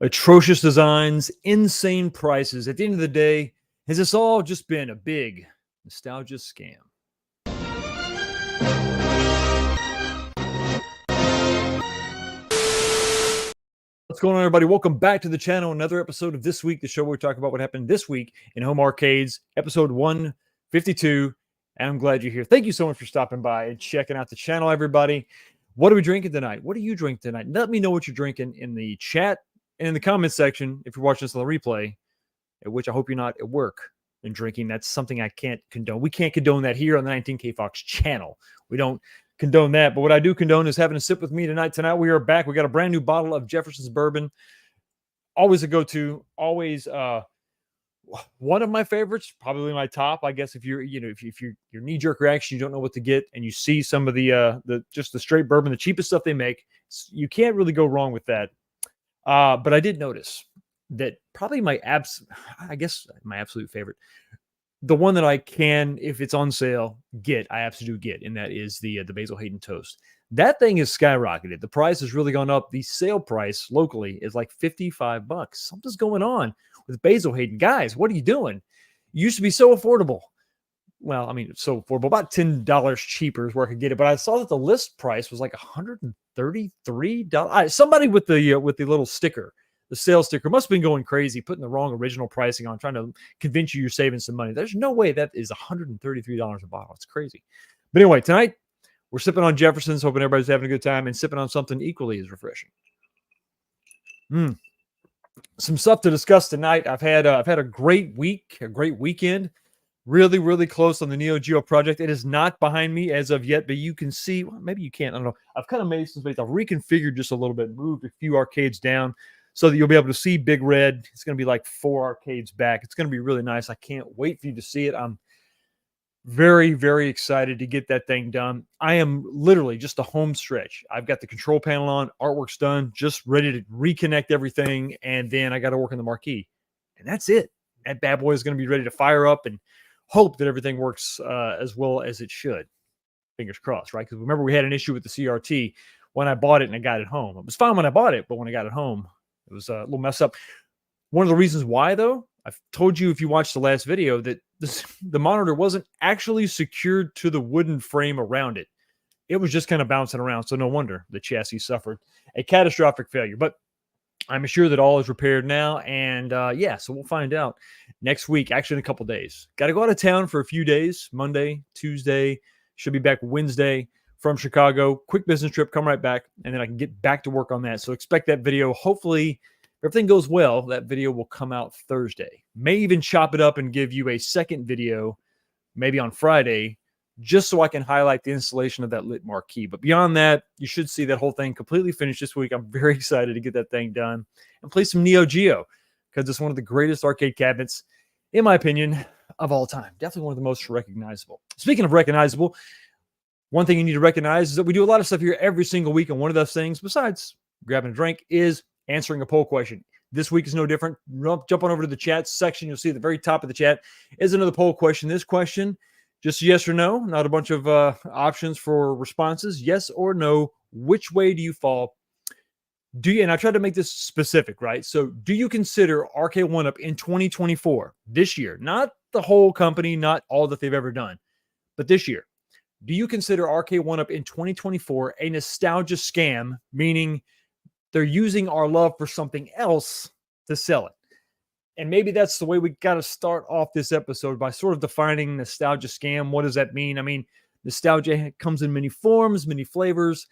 Atrocious designs, insane prices. At the end of the day, has this all just been a big nostalgia scam? What's going on, everybody? Welcome back to the channel. Another episode of This Week, the show where we talk about what happened this week in home arcades, episode 152. And I'm glad you're here. Thank you so much for stopping by and checking out the channel, everybody. What are we drinking tonight? What do you drink tonight? Let me know what you're drinking in the chat and in the comment section if you're watching this on the replay, at which I hope you're not at work and drinking. That's something I can't condone. We can't condone that here on the 19K Fox channel. We don't condone that. But what I do condone is having a sip with me tonight. Tonight we are back. We got a brand new bottle of Jefferson's bourbon. Always a go-to. Always one of my favorites. Probably my top. I guess if you're, if your knee-jerk reaction, you don't know what to get, and you see some of the just the straight bourbon, the cheapest stuff they make, you can't really go wrong with that. But I did notice that probably my absolute favorite, the one that I can, if it's on sale, I absolutely get, and that is the Basil Hayden Toast. That thing is skyrocketed. The price has really gone up. The sale price locally is like $55. Something's going on with Basil Hayden. Guys, what are you doing? It used to be so affordable. Well, I mean, it's so affordable, about $10 cheaper is where I could get it. But I saw that the list price was like $133. Somebody with the little sticker, the sales sticker, must have been going crazy, putting the wrong original pricing on, trying to convince you're saving some money. There's no way that is $133 a bottle. It's crazy. But anyway, tonight we're sipping on Jefferson's, hoping everybody's having a good time, and sipping on something equally as refreshing. Some stuff to discuss tonight. I've had a great week, a great weekend. Really, really close on the Neo Geo project. It is not behind me as of yet, but you can see, well, maybe you can't. I don't know. I've kind of made some space. I've reconfigured just a little bit, moved a few arcades down so that you'll be able to see Big Red. It's going to be like 4 arcades back. It's going to be really nice. I can't wait for you to see it. I'm very, very excited to get that thing done. I am literally just a home stretch. I've got the control panel on, artwork's done, just ready to reconnect everything, and then I got to work on the marquee. And that's it. That bad boy is going to be ready to fire up and hope that everything works as well as it should. Fingers crossed, right? Because remember, we had an issue with the CRT when I bought it and I got it home. It was fine when I bought it, but when I got it home, it was a little messed up. One of the reasons why, though, I've told you if you watched the last video that the monitor wasn't actually secured to the wooden frame around it. It was just kind of bouncing around, so no wonder the chassis suffered a catastrophic failure. But I'm sure that all is repaired now, and yeah, so we'll find out next week, actually in a couple days. Got to go out of town for a few days, Monday, Tuesday, should be back Wednesday from Chicago. Quick business trip, come right back, and then I can get back to work on that. So expect that video. Hopefully, if everything goes well, that video will come out Thursday. May even chop it up and give you a second video, maybe on Friday, just so I can highlight the installation of that lit marquee. But beyond that, you should see that whole thing completely finished this week. I'm very excited to get that thing done and play some Neo Geo because it's one of the greatest arcade cabinets, in my opinion, of all time. Definitely one of the most recognizable. Speaking of recognizable, one thing you need to recognize is that we do a lot of stuff here every single week, and one of those things, besides grabbing a drink, is answering a poll question. This week is no different. Jump on over to the chat section. You'll see at the very top of the chat is another poll question. This question, just yes or no, not a bunch of options for responses. Yes or no, which way do you fall? And I tried to make this specific, right? So do you consider Arcade1Up in 2024, this year, not the whole company, not all that they've ever done, but this year, do you consider Arcade1Up in 2024 a nostalgia scam, meaning they're using our love for something else to sell it? And maybe that's the way we got to start off this episode, by sort of defining nostalgia scam. What does that mean? I mean, nostalgia comes in many forms, many flavors.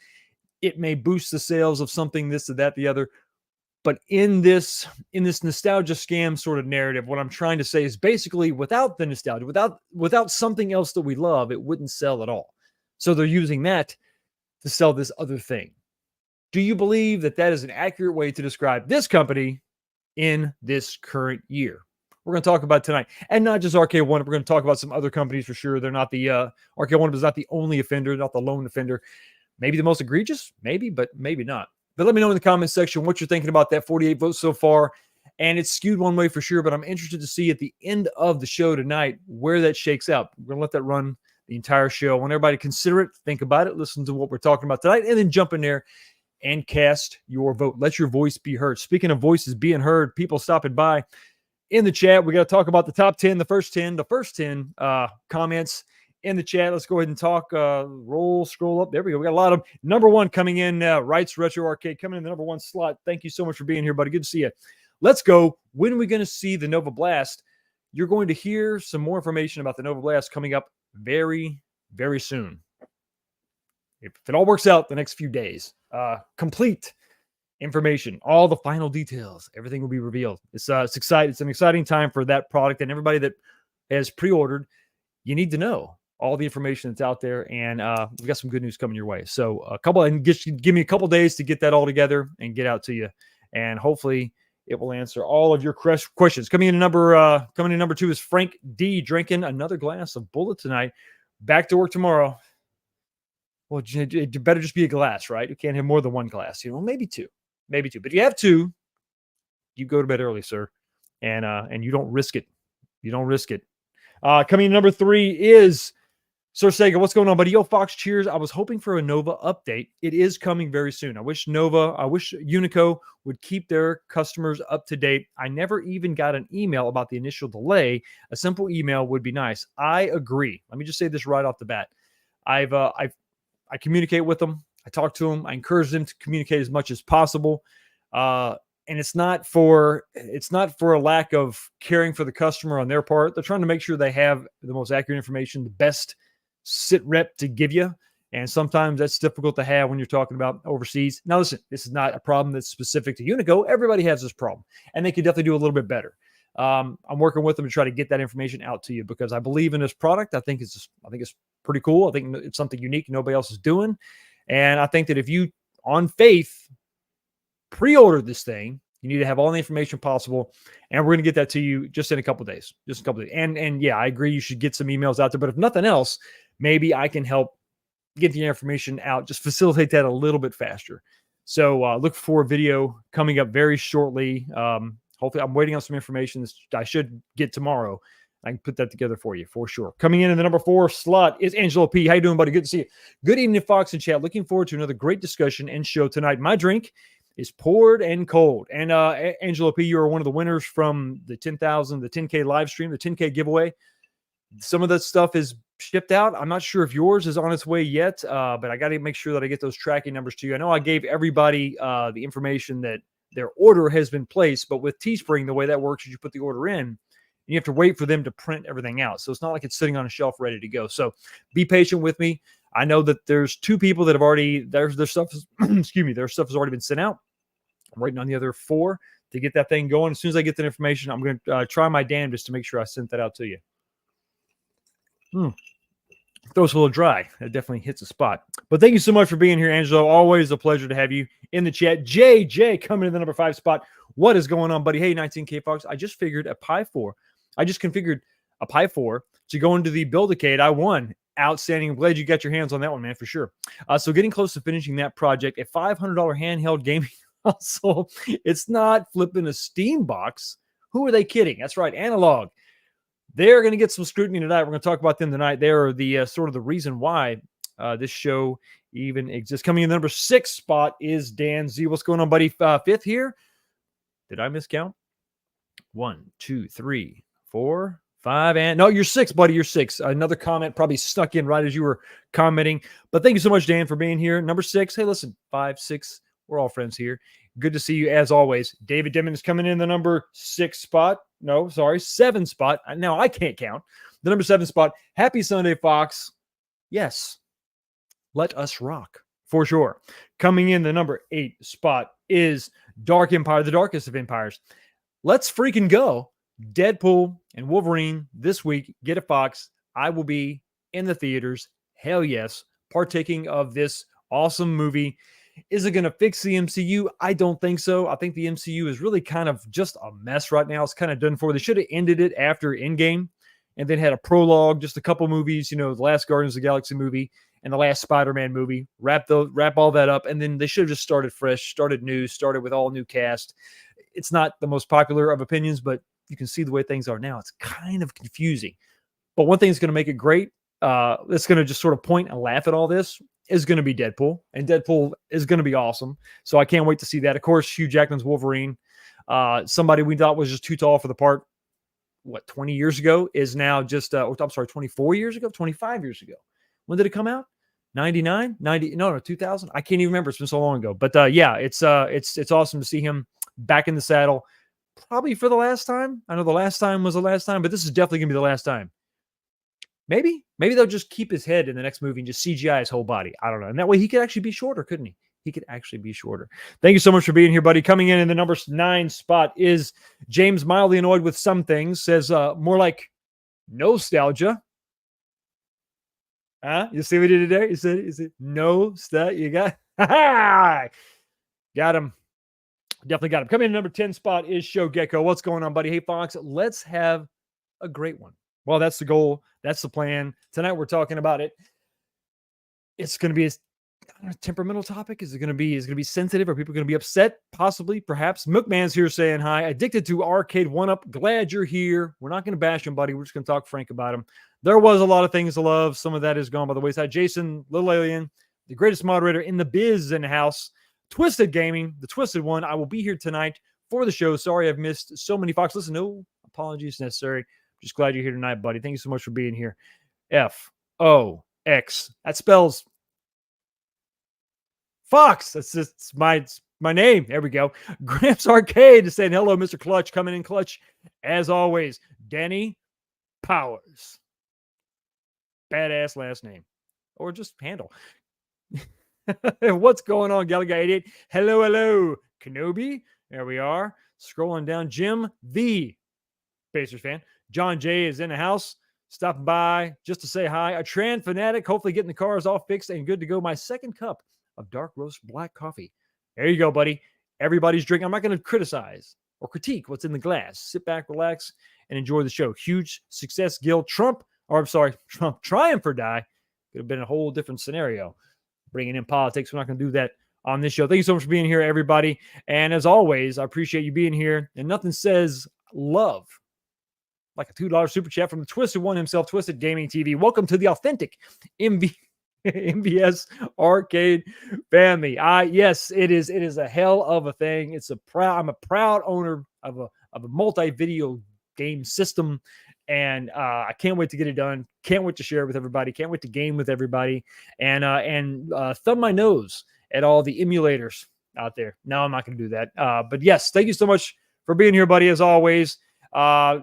It may boost the sales of something, this or that, the other. But in this nostalgia scam sort of narrative, what I'm trying to say is basically without the nostalgia, without something else that we love, it wouldn't sell at all. So they're using that to sell this other thing. Do you believe that that is an accurate way to describe this company in this current year? We're going to talk about tonight, and not just Arcade1Up. We're going to talk about some other companies for sure. They're not the Arcade1Up is not the only offender, not the lone offender. Maybe the most egregious, maybe, but maybe not. But let me know in the comments section what you're thinking about that 48 votes so far. And it's skewed one way for sure, but I'm interested to see at the end of the show tonight where that shakes out. We're going to let that run the entire show. I want everybody to consider it, think about it, listen to what we're talking about tonight, and then jump in there and cast your vote. Let your voice be heard. Speaking of voices being heard, people stopping by in the chat, we got to talk about the top 10, the first 10 comments in the chat. Let's go ahead and talk. Scroll up. There we go. We got a lot of them. Number one coming in, Wrights Retro Arcade coming in the number one slot. Thank you so much for being here, buddy. Good to see you. Let's go. When are we going to see the Nova Blast? You're going to hear some more information about the Nova Blast coming up very, very soon. If it all works out the next few days, complete information, all the final details, everything will be revealed. It's exciting. It's an exciting time for that product, and everybody that has pre-ordered, you need to know all the information that's out there, and we've got some good news coming your way. So give me a couple days to get that all together and get out to you, and hopefully it will answer all of your questions. Coming in number two is Frank D, drinking another glass of Bullet tonight. Back to work tomorrow. Well, it better just be a glass, right? You can't have more than one glass. Maybe two. But if you have two, you go to bed early, sir, and you don't risk it. You don't risk it. Coming in number three is Sir Sega. What's going on, buddy? Yo, Fox, cheers. I was hoping for a Nova update. It is coming very soon. I wish Unico would keep their customers up to date. I never even got an email about the initial delay. A simple email would be nice. I agree. Let me just say this right off the bat. I communicate with them. I talk to them. I encourage them to communicate as much as possible. And it's not for a lack of caring for the customer on their part. They're trying to make sure they have the most accurate information, the best sit rep to give you. And sometimes that's difficult to have when you're talking about overseas. Now, listen, this is not a problem that's specific to Unico. Everybody has this problem, and they could definitely do a little bit better. I'm working with them to try to get that information out to you because I believe in this product. I think it's pretty cool. I think it's something unique nobody else is doing. And I think that if you, on faith, pre-order this thing, you need to have all the information possible. And we're going to get that to you just in a couple of days. And yeah, I agree. You should get some emails out there. But if nothing else, maybe I can help get the information out, just facilitate that a little bit faster. So look for a video coming up very shortly. Hopefully, I'm waiting on some information that I should get tomorrow. I can put that together for you for sure. Coming in the number 4 slot is Angelo P. How you doing, buddy? Good to see you. Good evening, Fox and chat. Looking forward to another great discussion and show tonight. My drink is poured and cold. And Angelo P., you are one of the winners from the 10K live stream, the 10K giveaway. Some of that stuff is shipped out. I'm not sure if yours is on its way yet, but I got to make sure that I get those tracking numbers to you. I know I gave everybody the information that their order has been placed, but with Teespring, the way that works is you put the order in, and you have to wait for them to print everything out. So it's not like it's sitting on a shelf ready to go. So be patient with me. I know that there's 2 people that have already, their stuff has, their stuff has already been sent out. I'm waiting on the other 4 to get that thing going. As soon as I get that information, I'm going to try my damnedest to make sure I sent that out to you. Throat's a little dry. That definitely hits a spot. But thank you so much for being here, Angelo. Always a pleasure to have you in the chat. JJ coming in the number 5 spot. What is going on, buddy? Hey, 19K Fox. I just configured a Pi 4 to go into the Buildicade. I won. Outstanding. I'm glad you got your hands on that one, man, for sure. So getting close to finishing that project. A $500 handheld gaming console. It's not flipping a Steam box. Who are they kidding? That's right, Analog. They're going to get some scrutiny tonight. We're going to talk about them tonight. They are the sort of the reason why this show even exists. Coming in the number 6 spot is Dan Z. What's going on, buddy? 5th here. Did I miscount? 1, 2, 3, 4, 5, and no, you're 6, buddy. You're 6. Another comment probably stuck in right as you were commenting. But thank you so much, Dan, for being here. Number 6. Hey, listen, 5, 6. We're all friends here. Good to see you as always. David Dimon is coming in the number 6 spot. No, sorry, 7 spot. Now I can't count. The number 7 spot. Happy Sunday, Fox. Yes, let us rock for sure. Coming in the number 8 spot is Dark Empire, the darkest of empires. Let's freaking go. Deadpool and Wolverine this week. Get a Fox. I will be in the theaters. Hell yes. Partaking of this awesome movie. Is it going to fix the MCU? I don't think so. I think the MCU is really kind of just a mess right now. It's kind of done for. They should have ended it after Endgame and then had a prologue, just a couple movies, the last Guardians of the Galaxy movie and the last Spider-Man movie. Wrap all that up, and then they should have just started fresh, started new, started with all new cast. It's not the most popular of opinions, but you can see the way things are now. It's kind of confusing. But one thing that's going to make it great, that's going to just sort of point and laugh at all this, is going to be Deadpool, and Deadpool is going to be awesome. So I can't wait to see that. Of course, Hugh Jackman's Wolverine, somebody we thought was just too tall for the part, 20 years ago, is now just, I'm sorry, 24 years ago, 25 years ago. When did it come out? 99, 90, no, 2000. I can't even remember. It's been so long ago. But yeah, it's awesome to see him back in the saddle, probably for the last time. I know the last time was the last time, but this is definitely gonna be the last time. Maybe they'll just keep his head in the next movie and just CGI his whole body. I don't know. And that way he could actually be shorter, couldn't he? He could actually be shorter. Thank you so much for being here, buddy. Coming in the number 9 spot is James, mildly annoyed with some things. Says more like nostalgia. You see what he did there? He said, "Is it no stat? You got got him. Definitely got him." Coming in number 10 spot is Show Gecko. What's going on, buddy? Hey, Fox, let's have a great one. Well, that's the goal. That's the plan. Tonight we're talking about it. It's going to be a temperamental topic. Is it going to be sensitive? Are people going to be upset? Possibly, perhaps. Mookman's here saying hi. Addicted to Arcade 1-Up. Glad you're here. We're not going to bash him, buddy. We're just going to talk frank about him. There was a lot of things to love. Some of that is gone by the wayside. Jason, Little Alien, the greatest moderator in the biz in the house. Twisted Gaming, the Twisted one. I will be here tonight for the show. Sorry I've missed so many. Fox, listen, no apologies necessary. Just glad you're here tonight, buddy. Thank you so much for being here. F-O-X. That spells Fox. That's just my name. There we go. Gramps Arcade is saying hello, Mr. Clutch. Coming in clutch as always. Danny Powers. Badass last name. Or just handle. What's going on, Gallagher 88? Hello, Kenobi. There we are. Scrolling down. Jim, the Pacers fan. John J is in the house, stopping by just to say hi. A Tran fanatic, hopefully getting the cars all fixed and good to go. My second cup of dark roast black coffee. There you go, buddy. Everybody's drinking. I'm not going to criticize or critique what's in the glass. Sit back, relax, and enjoy the show. Huge success, Gil. Trump triumph or die. Could have been a whole different scenario. Bringing in politics. We're not going to do that on this show. Thank you so much for being here, everybody. And as always, I appreciate you being here. And nothing says love like a $2 super chat from the Twisted one himself, Twisted Gaming TV. Welcome to the authentic MVS Arcade family. Yes, it is a hell of a thing. I'm a proud owner of a multi-video game system, and I can't wait to get it done. Can't wait to share it with everybody. Can't wait to game with everybody, and thumb my nose at all the emulators out there. No, I'm not going to do that. But yes, thank you so much for being here, buddy. As always. I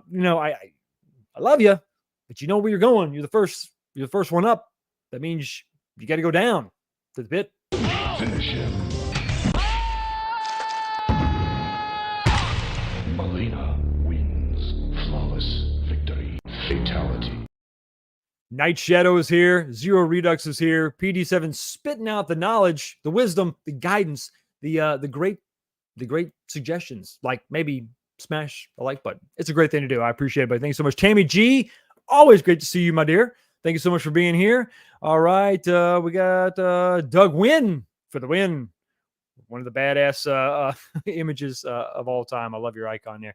love you, but you know where you're going. You're the first one up. That means you got to go down to the pit. Finish him. Molina wins. Flawless victory. Fatality. Night Shadow is here. Zero Redux is here. PD7 spitting out the knowledge, the wisdom, the guidance, the great suggestions, like maybe smash a like button. It's a great thing to do. I appreciate it, buddy. Thank you so much. Tammy G, always great to see you, my dear. Thank you so much for being here. All right. We got Doug Wynn for the win. One of the badass images of all time. I love your icon there.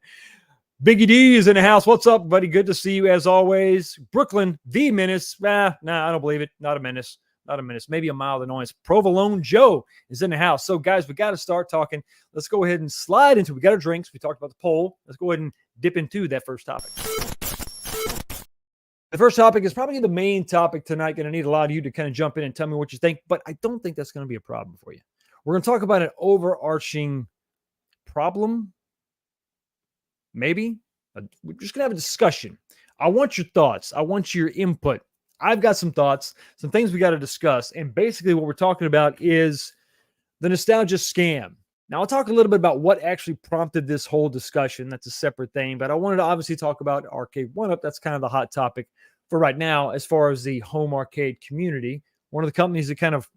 Biggie D is in the house. What's up, buddy? Good to see you as always. Brooklyn, the menace. Nah, I don't believe it. Not a menace. Not a menace. Maybe a mild annoyance. Provolone Joe is in the house. So, guys, we got to start talking. Let's go ahead and slide into. We got our drinks. We talked about the poll. Let's go ahead and dip into that first topic. The first topic is probably the main topic tonight. Going to need a lot of you to kind of jump in and tell me what you think, but I don't think that's going to be a problem for you. We're going to talk about an overarching problem. Maybe. We're just going to have a discussion. I want your thoughts. I want your input. I've got some thoughts, some things we got to discuss. And basically what we're talking about is the nostalgia scam. Now, I'll talk a little bit about what actually prompted this whole discussion. That's a separate thing. But I wanted to obviously talk about Arcade 1-Up. That's kind of the hot topic for right now as far as the home arcade community. One of the companies that kind of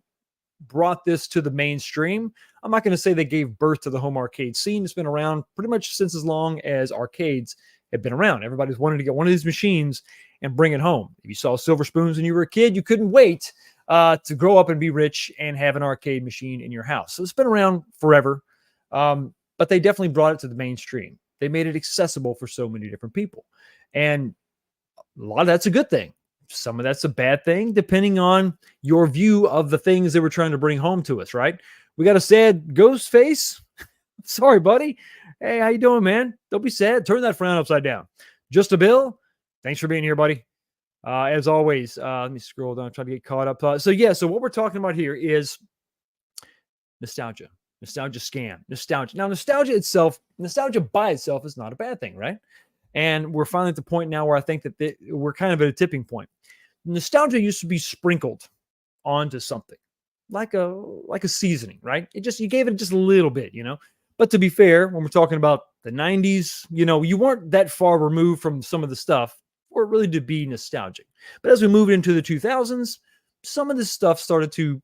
brought this to the mainstream. I'm not going to say they gave birth to the home arcade scene. It's been around pretty much since as long as arcades have been around. Everybody's wanted to get one of these machines and bring it home. If you saw Silver Spoons when you were a kid, you couldn't wait to grow up and be rich and have an arcade machine in your house. So it's been around forever, but they definitely brought it to the mainstream. They made it accessible for so many different people. And a lot of that's a good thing. some of that's a bad thing, depending on your view of the things they were trying to bring home to us, right? We got a sad ghost face. Sorry, buddy. Hey, how you doing, man? Don't be sad. Turn that frown upside down. Just a Bill. Thanks for being here, buddy. As always, let me scroll down, try to get caught up. So what we're talking about here is nostalgia. Nostalgia scam. Nostalgia. Now, nostalgia by itself is not a bad thing, right? And we're finally at the point now where I think that we're kind of at a tipping point. Nostalgia used to be sprinkled onto something like a seasoning, right? You gave it just a little bit, But to be fair, when we're talking about the 90s, you weren't that far removed from some of the stuff for it really to be nostalgic. But as we moved into the 2000s, some of this stuff started to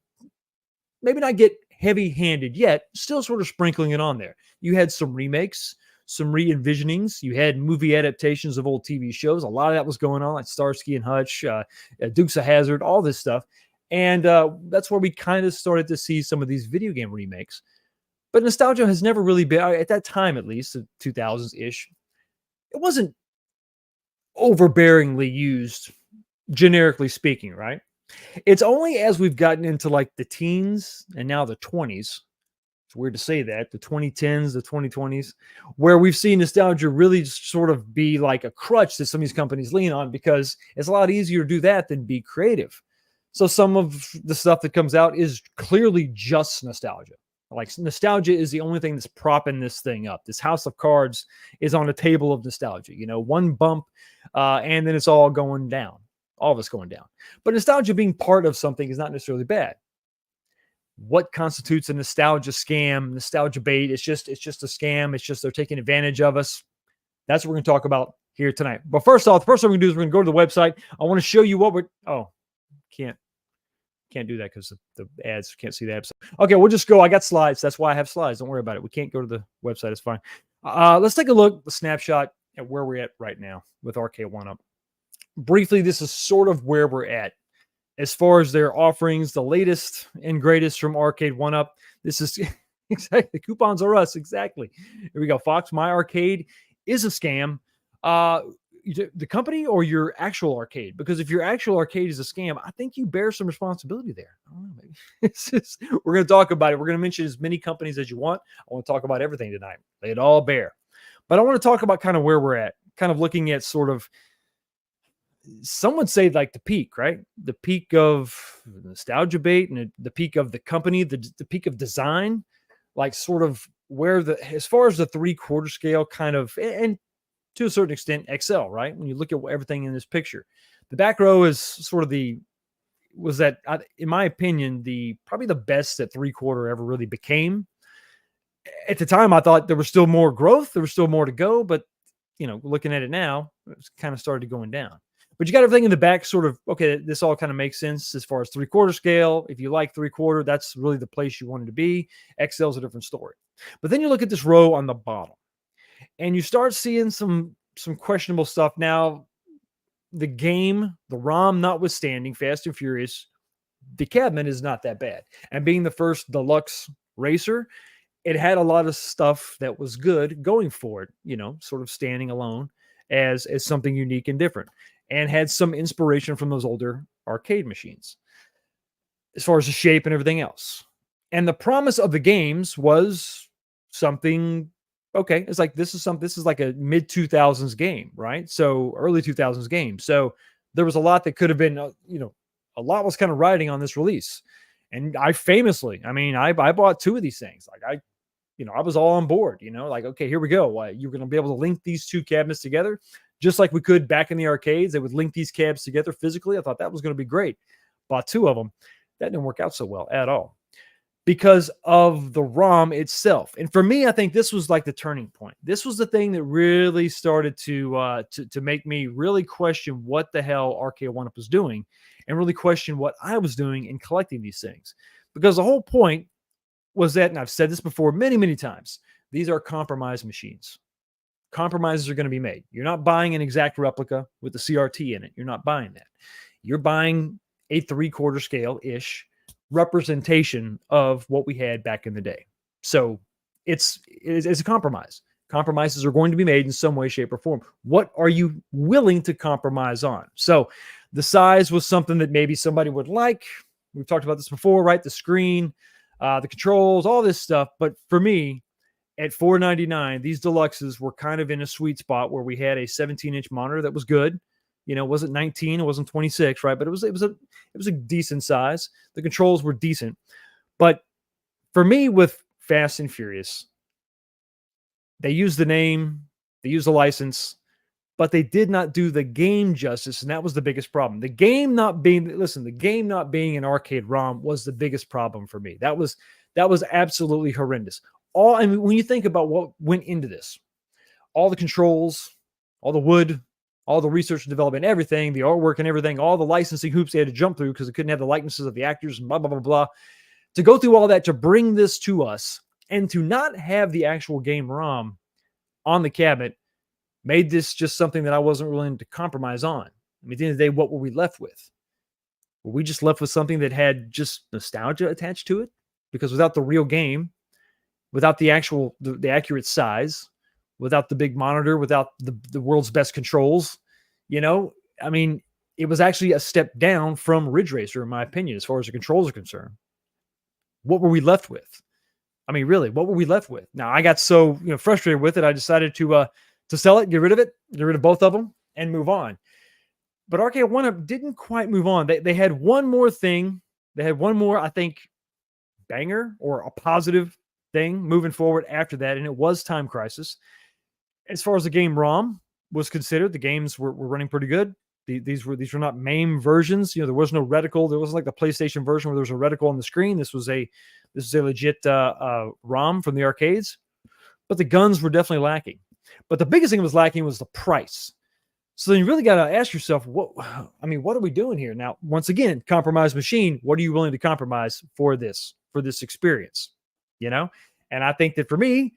maybe not get heavy-handed yet, still sort of sprinkling it on there. You had some remakes, some re-envisionings. You had movie adaptations of old TV shows. A lot of that was going on, like Starsky and Hutch, Dukes of Hazzard, all this stuff. And that's where we kind of started to see some of these video game remakes. But nostalgia has never really been, at that time at least, the 2000s-ish, it wasn't overbearingly used, generically speaking, right? It's only as we've gotten into like the teens and now the 20s, it's weird to say that, the 2010s, the 2020s, where we've seen nostalgia really sort of be like a crutch that some of these companies lean on, because it's a lot easier to do that than be creative. So some of the stuff that comes out is clearly just nostalgia. Like nostalgia is the only thing that's propping this thing up. This house of cards is on a table of nostalgia, one bump, and then it's all going down. All of us going down. But nostalgia being part of something is not necessarily bad. What constitutes a nostalgia scam, nostalgia bait? It's just a scam. It's just they're taking advantage of us. That's what we're going to talk about here tonight. But first off, the first thing we're going to do is we're going to go to the website. I want to show you what we're... Oh, can't do that because the ads can't see the ads. Okay, we'll just go. I got slides. That's why I have slides. Don't worry about it. We can't go to the website. It's fine. Let's take a look, a snapshot at where we're at right now with RK1UP. Briefly, this is sort of where we're at as far as their offerings, the latest and greatest from Arcade1Up. This is exactly, coupons are us. Exactly. Here we go. Fox, my arcade is a scam. The company or your actual arcade? Because if your actual arcade is a scam, I think you bear some responsibility there. I don't know, maybe. We're going to talk about it. We're going to mention as many companies as you want. I want to talk about everything tonight. Lay it all bare. But I want to talk about kind of where we're at, kind of looking at sort of, some would say like the peak, right? The peak of nostalgia bait and the peak of the company, the peak of design, like sort of where as far as the 3/4 scale kind of, and to a certain extent, Excel, right? When you look at everything in this picture, the back row is sort of in my opinion, probably the best that 3/4 ever really became. At the time, I thought there was still more growth. There was still more to go, but looking at it now, it's kind of started going down. But you got everything in the back sort of, okay, this all kind of makes sense as far as 3/4 scale. If you like 3/4, that's really the place you wanted to be. Excel is a different story. But then you look at this row on the bottom and you start seeing some questionable stuff. Now, the game, the ROM notwithstanding, Fast and Furious, the cabinet is not that bad. And being the first deluxe racer, it had a lot of stuff that was good going for it, sort of standing alone as something unique and different, and had some inspiration from those older arcade machines as far as the shape and everything else. And the promise of the games was something, okay, it's like, this is like a mid 2000s game, right? So early 2000s game. So there was a lot that could have been, a lot was kind of riding on this release. And I famously, I bought 2 of these things. Like I was all on board, like, okay, here we go. You're going to be able to link these 2 cabinets together, just like we could back in the arcades. They would link these cabs together physically. I thought that was going to be great. Bought 2 of them. That didn't work out so well at all because of the ROM itself. And for me, I think this was like the turning point. This was the thing that really started to make me really question what the hell RK1UP was doing, and really question what I was doing in collecting these things. Because the whole point was that, and I've said this before many, many times, these are compromise machines. Compromises are going to be made. You're not buying an exact replica with the CRT in it. You're not buying that. You're buying a 3/4 scale-ish representation of what we had back in the day. So it's a compromise. Compromises are going to be made in some way, shape, or form. What are you willing to compromise on? So The size was something that maybe somebody would like. We've talked about this before, right? The screen, the controls, all this stuff. But for me, at $499, these deluxes were kind of in a sweet spot where we had a 17-inch monitor that was good. You know, it wasn't 19, it wasn't 26, right? But it was a decent size. The controls were decent. But for me, with Fast and Furious, they used the name, they used the license, but they did not do the game justice, and that was the biggest problem. The game not being an arcade ROM was the biggest problem for me. That was absolutely horrendous. I mean, when you think about what went into this, all the controls, all the wood, all the research and development, everything, the artwork and everything, all the licensing hoops they had to jump through because they couldn't have the likenesses of the actors and blah, blah, blah, blah. To go through all that to bring this to us and to not have the actual game ROM on the cabinet made this just something that I wasn't willing to compromise on. I mean, at the end of the day, what were we left with? Were we just left with something that had just nostalgia attached to it? Because without the real game, without the actual, the accurate size, without the big monitor, without the world's best controls, I mean, it was actually a step down from Ridge Racer, in my opinion, as far as the controls are concerned. What were we left with? I mean, really, what were we left with? Now, I got so frustrated with it, I decided to sell it, get rid of it, get rid of both of them, and move on. But Arcade One-Up didn't quite move on. They had one more thing. They had one more, I think, banger or a positive thing moving forward after that, and it was Time Crisis. As far as the game ROM was considered, the games were running pretty good. These were not MAME versions. There was no reticle. There wasn't like the PlayStation version where there was a reticle on the screen. This was a legit ROM from the arcades. But the guns were definitely lacking. But the biggest thing that was lacking was the price. So then you really got to ask yourself, what are we doing here? Now, once again, compromise machine, what are you willing to compromise for this experience? And I think that for me,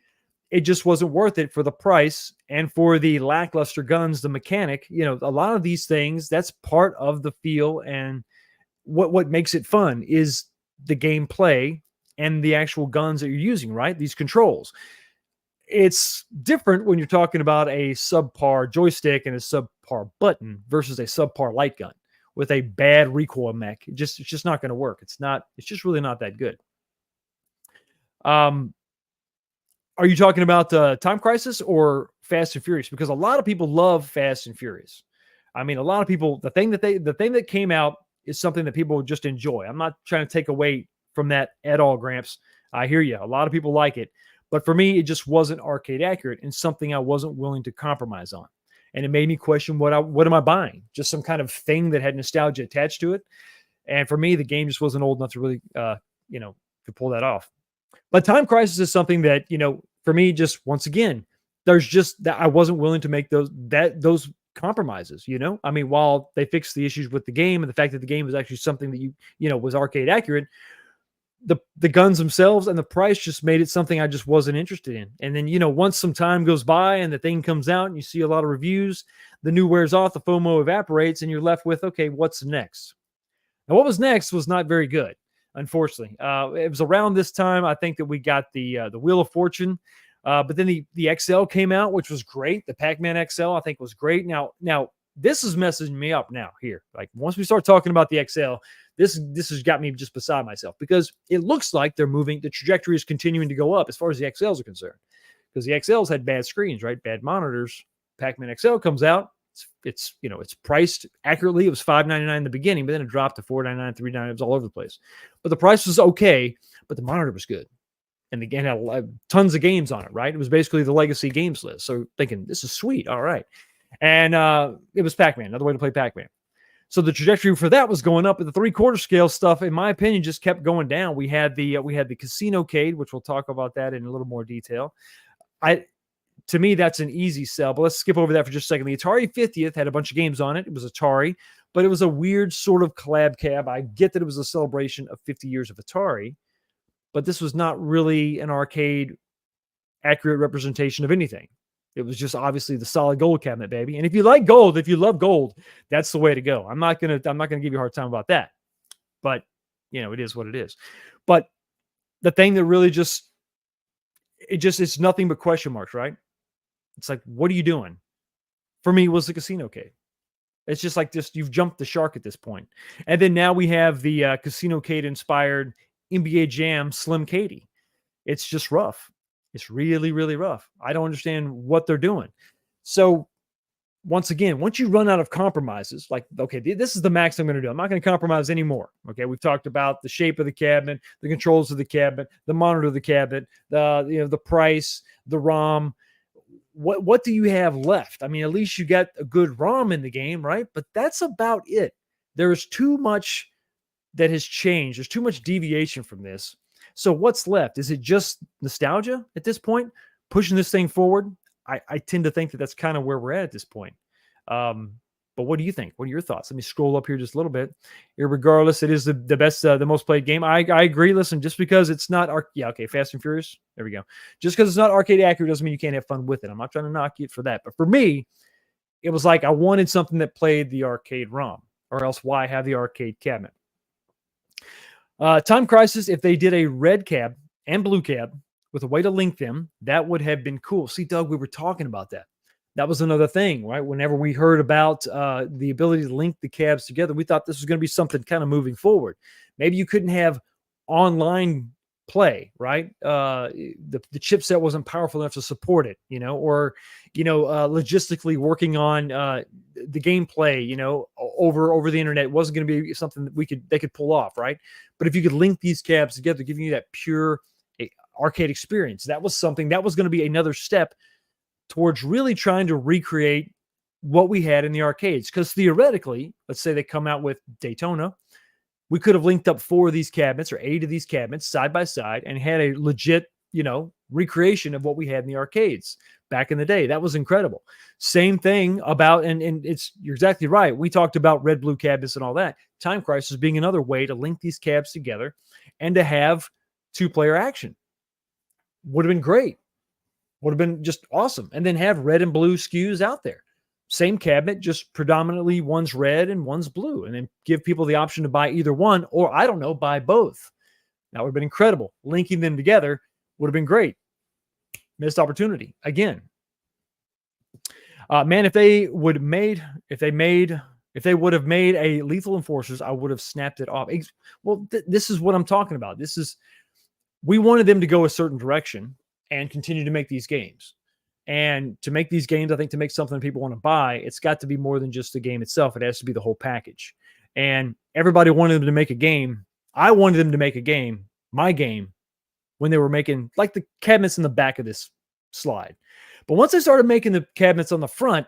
it just wasn't worth it for the price and for the lackluster guns, the mechanic. A lot of these things, that's part of the feel, and what makes it fun is the gameplay and the actual guns that you're using, right? These controls. It's different when you're talking about a subpar joystick and a subpar button versus a subpar light gun with a bad recoil mech. It's just not going to work. It's just really not that good. Are you talking about Time Crisis or Fast and Furious? Because a lot of people love Fast and Furious. I mean, a lot of people, the thing that came out is something that people just enjoy. I'm not trying to take away from that at all, Gramps. I hear you. A lot of people like it. But for me, it just wasn't arcade accurate and something I wasn't willing to compromise on. And it made me question what am I buying? Just some kind of thing that had nostalgia attached to it. And for me, the game just wasn't old enough to really, to pull that off. But Time Crisis is something that, for me, just once again, there's just that I wasn't willing to make those compromises, I mean, while they fixed the issues with the game and the fact that the game was actually something that was arcade accurate, the guns themselves and the price just made it something I just wasn't interested in. And then, once some time goes by and the thing comes out and you see a lot of reviews, the new wears off, the FOMO evaporates, and you're left with, okay, what's next? And what was next was not very good, unfortunately. It was around this time, I think, that we got the Wheel of Fortune. But then the XL came out, which was great. The Pac-Man XL, I think, was great. Now, this is messaging me up now here. Like, once we start talking about the XL, this has got me just beside myself, because it looks like the trajectory is continuing to go up as far as the XLs are concerned, because the XLs had bad screens, right? Bad monitors. Pac-Man XL comes out. It's priced accurately. It was $599 in the beginning, but then it dropped to $499, $399. It was all over the place. But the price was okay, but the monitor was good. And the game had tons of games on it, right? It was basically the legacy games list. So thinking, this is sweet. All right. And it was Pac-Man, another way to play Pac-Man. So the trajectory for that was going up, but the 3/4 scale stuff, in my opinion, just kept going down. We had the Casino-cade, which we'll talk about that in a little more detail. To me, that's an easy sell, but let's skip over that for just a second. The Atari 50th had a bunch of games on it. It was Atari, but it was a weird sort of collab cab. I get that it was a celebration of 50 years of Atari, but this was not really an arcade accurate representation of anything. It was just obviously the solid gold cabinet, baby. And if you like gold, if you love gold, that's the way to go. I'm not gonna give you a hard time about that. But it is what it is. But the thing that really it's nothing but question marks, right? It's like, what are you doing? For me, it was the Casino-cade. It's just like this, you've jumped the shark at this point. And then now we have the Casino Cade inspired NBA Jam Slim Katie. It's just rough. It's really, really rough. I don't understand what they're doing. So once again, once you run out of compromises, like, okay, this is the max I'm going to do. I'm not going to compromise anymore. Okay, we've talked about the shape of the cabinet, the controls of the cabinet, the monitor of the cabinet, the price, the ROM. What do you have left? I mean, at least you got a good ROM in the game, right? But that's about it. There's too much that has changed. There's too much deviation from this. So what's left? Is it just nostalgia at this point, pushing this thing forward? I tend to think that that's kind of where we're at this point. But what do you think? What are your thoughts? Let me scroll up here just a little bit. Regardless, it is the best, the most played game. I agree. Listen, just because it's not Fast and Furious. There we go. Just because it's not arcade accurate doesn't mean you can't have fun with it. I'm not trying to knock you for that. But for me, it was like I wanted something that played the arcade ROM, or else why have the arcade cabinet? Time Crisis, if they did a red cab and blue cab with a way to link them, that would have been cool. See, Doug, we were talking about that. That was another thing, right? Whenever we heard about the ability to link the cabs together, we thought this was going to be something kind of moving forward. Maybe you couldn't have online play, right? The chipset wasn't powerful enough to support it, or logistically working on the gameplay, over the internet wasn't going to be something that they could pull off, right? But if you could link these cabs together, giving you that pure arcade experience, that was something that was going to be another step towards really trying to recreate what we had in the arcades. Because theoretically, let's say they come out with Daytona, we could have linked up 4 of these cabinets or 8 of these cabinets side by side and had a legit, recreation of what we had in the arcades back in the day. That was incredible. Same thing about, and you're exactly right. We talked about red, blue cabinets and all that. Time Crisis being another way to link these cabs together and to have 2-player action. Would have been great. Would have been just awesome. And then have red and blue SKUs out there. Same cabinet, just predominantly one's red and one's blue. And then give people the option to buy either one, or I don't know, buy both. That would have been incredible. Linking them together would have been great. Missed opportunity again. Man, if they would have made a Lethal Enforcers, I would have snapped it off. Well, this is what I'm talking about. We wanted them to go a certain direction and continue to make these games. And to make these games, I think to make something people want to buy, it's got to be more than just the game itself. It has to be the whole package. And everybody wanted them to make a game. I wanted them to make a game, my game, when they were making like the cabinets in the back of this slide. But once they started making the cabinets on the front,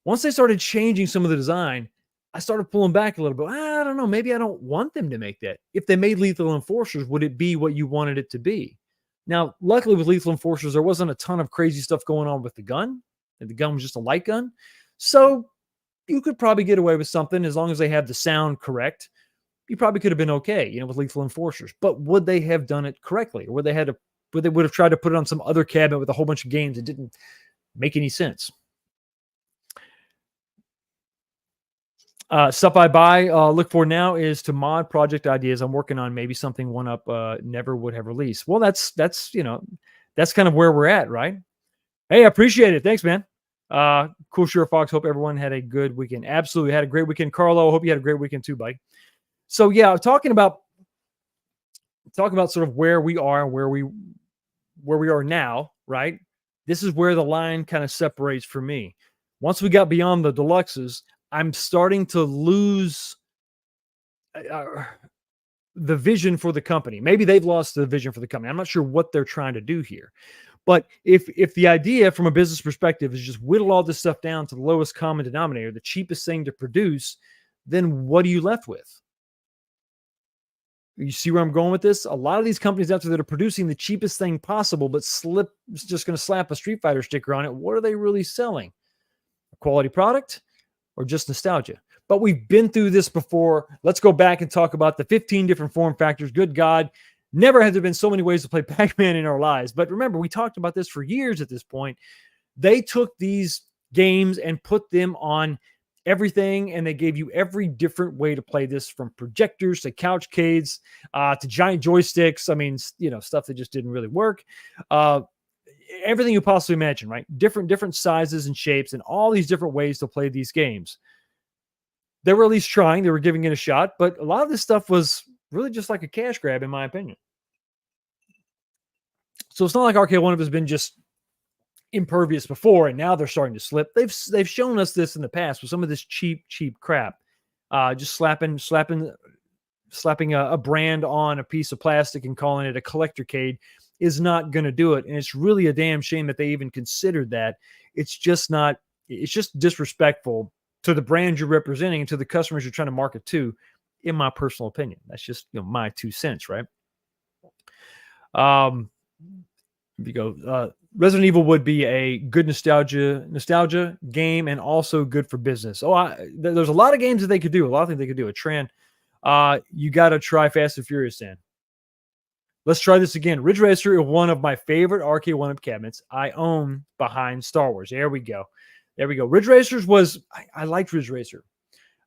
once they started changing some of the design, I started pulling back a little bit. I don't know. Maybe I don't want them to make that. If they made Lethal Enforcers, would it be what you wanted it to be? Now, luckily with Lethal Enforcers, there wasn't a ton of crazy stuff going on with the gun. And the gun was just a light gun. So you could probably get away with something as long as they have the sound correct. You probably could have been okay, with Lethal Enforcers. But would they have done it correctly? Or would they would have tried to put it on some other cabinet with a whole bunch of games that didn't make any sense? Stuff I buy, look for now is to mod project ideas. I'm working on maybe something 1UP never would have released. Well, that's kind of where we're at, right? Hey, I appreciate it. Thanks, man. Cool Sure Fox. Hope everyone had a good weekend. Absolutely had a great weekend. Carlo, hope you had a great weekend too, buddy. So yeah, talking about sort of where we are and where we are now, right? This is where the line kind of separates for me. Once we got beyond the deluxes, I'm starting to lose the vision for the company. Maybe they've lost the vision for the company. I'm not sure what they're trying to do here. But if the idea from a business perspective is just whittle all this stuff down to the lowest common denominator, the cheapest thing to produce, then what are you left with? You see where I'm going with this? A lot of these companies out there that are producing the cheapest thing possible, but just going to slap a Street Fighter sticker on it. What are they really selling? A quality product? Or just nostalgia? But we've been through this before. Let's go back and talk about the 15 different form factors. Good God, never have there been so many ways to play Pac-Man in our lives. But remember, we talked about this for years at this point. They took these games and put them on everything, and they gave you every different way to play this, from projectors to couchcades to giant joysticks. I mean, stuff that just didn't really work. Everything you possibly imagine, right? Different sizes and shapes and all these different ways to play these games. They were at least trying. They were giving it a shot, but a lot of this stuff was really just like a cash grab, in my opinion. So it's not like Arcade One Up has been just impervious before, and now they're starting to slip. They've shown us this in the past with some of this cheap crap, just slapping a brand on a piece of plastic and calling it a collectorcade is not going to do it. And it's really a damn shame that they even considered that. It's just not. It's just disrespectful to the brand you're representing and to the customers you're trying to market to. In my personal opinion, that's just my 2 cents, right? If you go, Resident Evil would be a good nostalgia game and also good for business. There's a lot of games that they could do. A lot of things they could do. A trend. You got to try Fast and Furious then. Let's try this again. Ridge Racer is one of my favorite Arcade One Up cabinets I own behind Star Wars. There we go. Ridge Racers I liked Ridge Racer.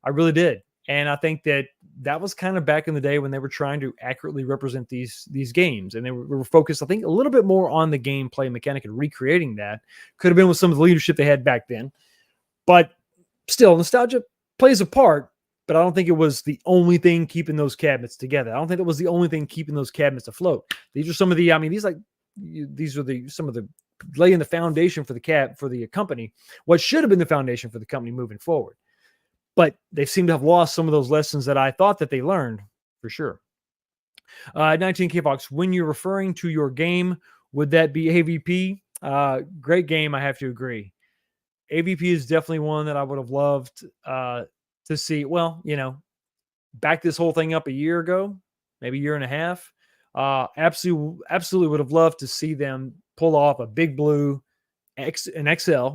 I really did. And I think that was kind of back in the day when they were trying to accurately represent these games. And they were focused, I think, a little bit more on the gameplay mechanic and recreating that. Could have been with some of the leadership they had back then. But still, nostalgia plays a part. But I don't think it was the only thing keeping those cabinets together. I don't think it was the only thing keeping those cabinets afloat. These are some of the, some of the laying the foundation for the company. What should have been the foundation for the company moving forward. But they seem to have lost some of those lessons that I thought that they learned for sure. 19K Fox, when you're referring to your game, would that be AVP? Great game, I have to agree. AVP is definitely one that I would have loved to see. Well, back this whole thing up a year ago, maybe a year and a half. Absolutely would have loved to see them pull off a Big Blue an XL,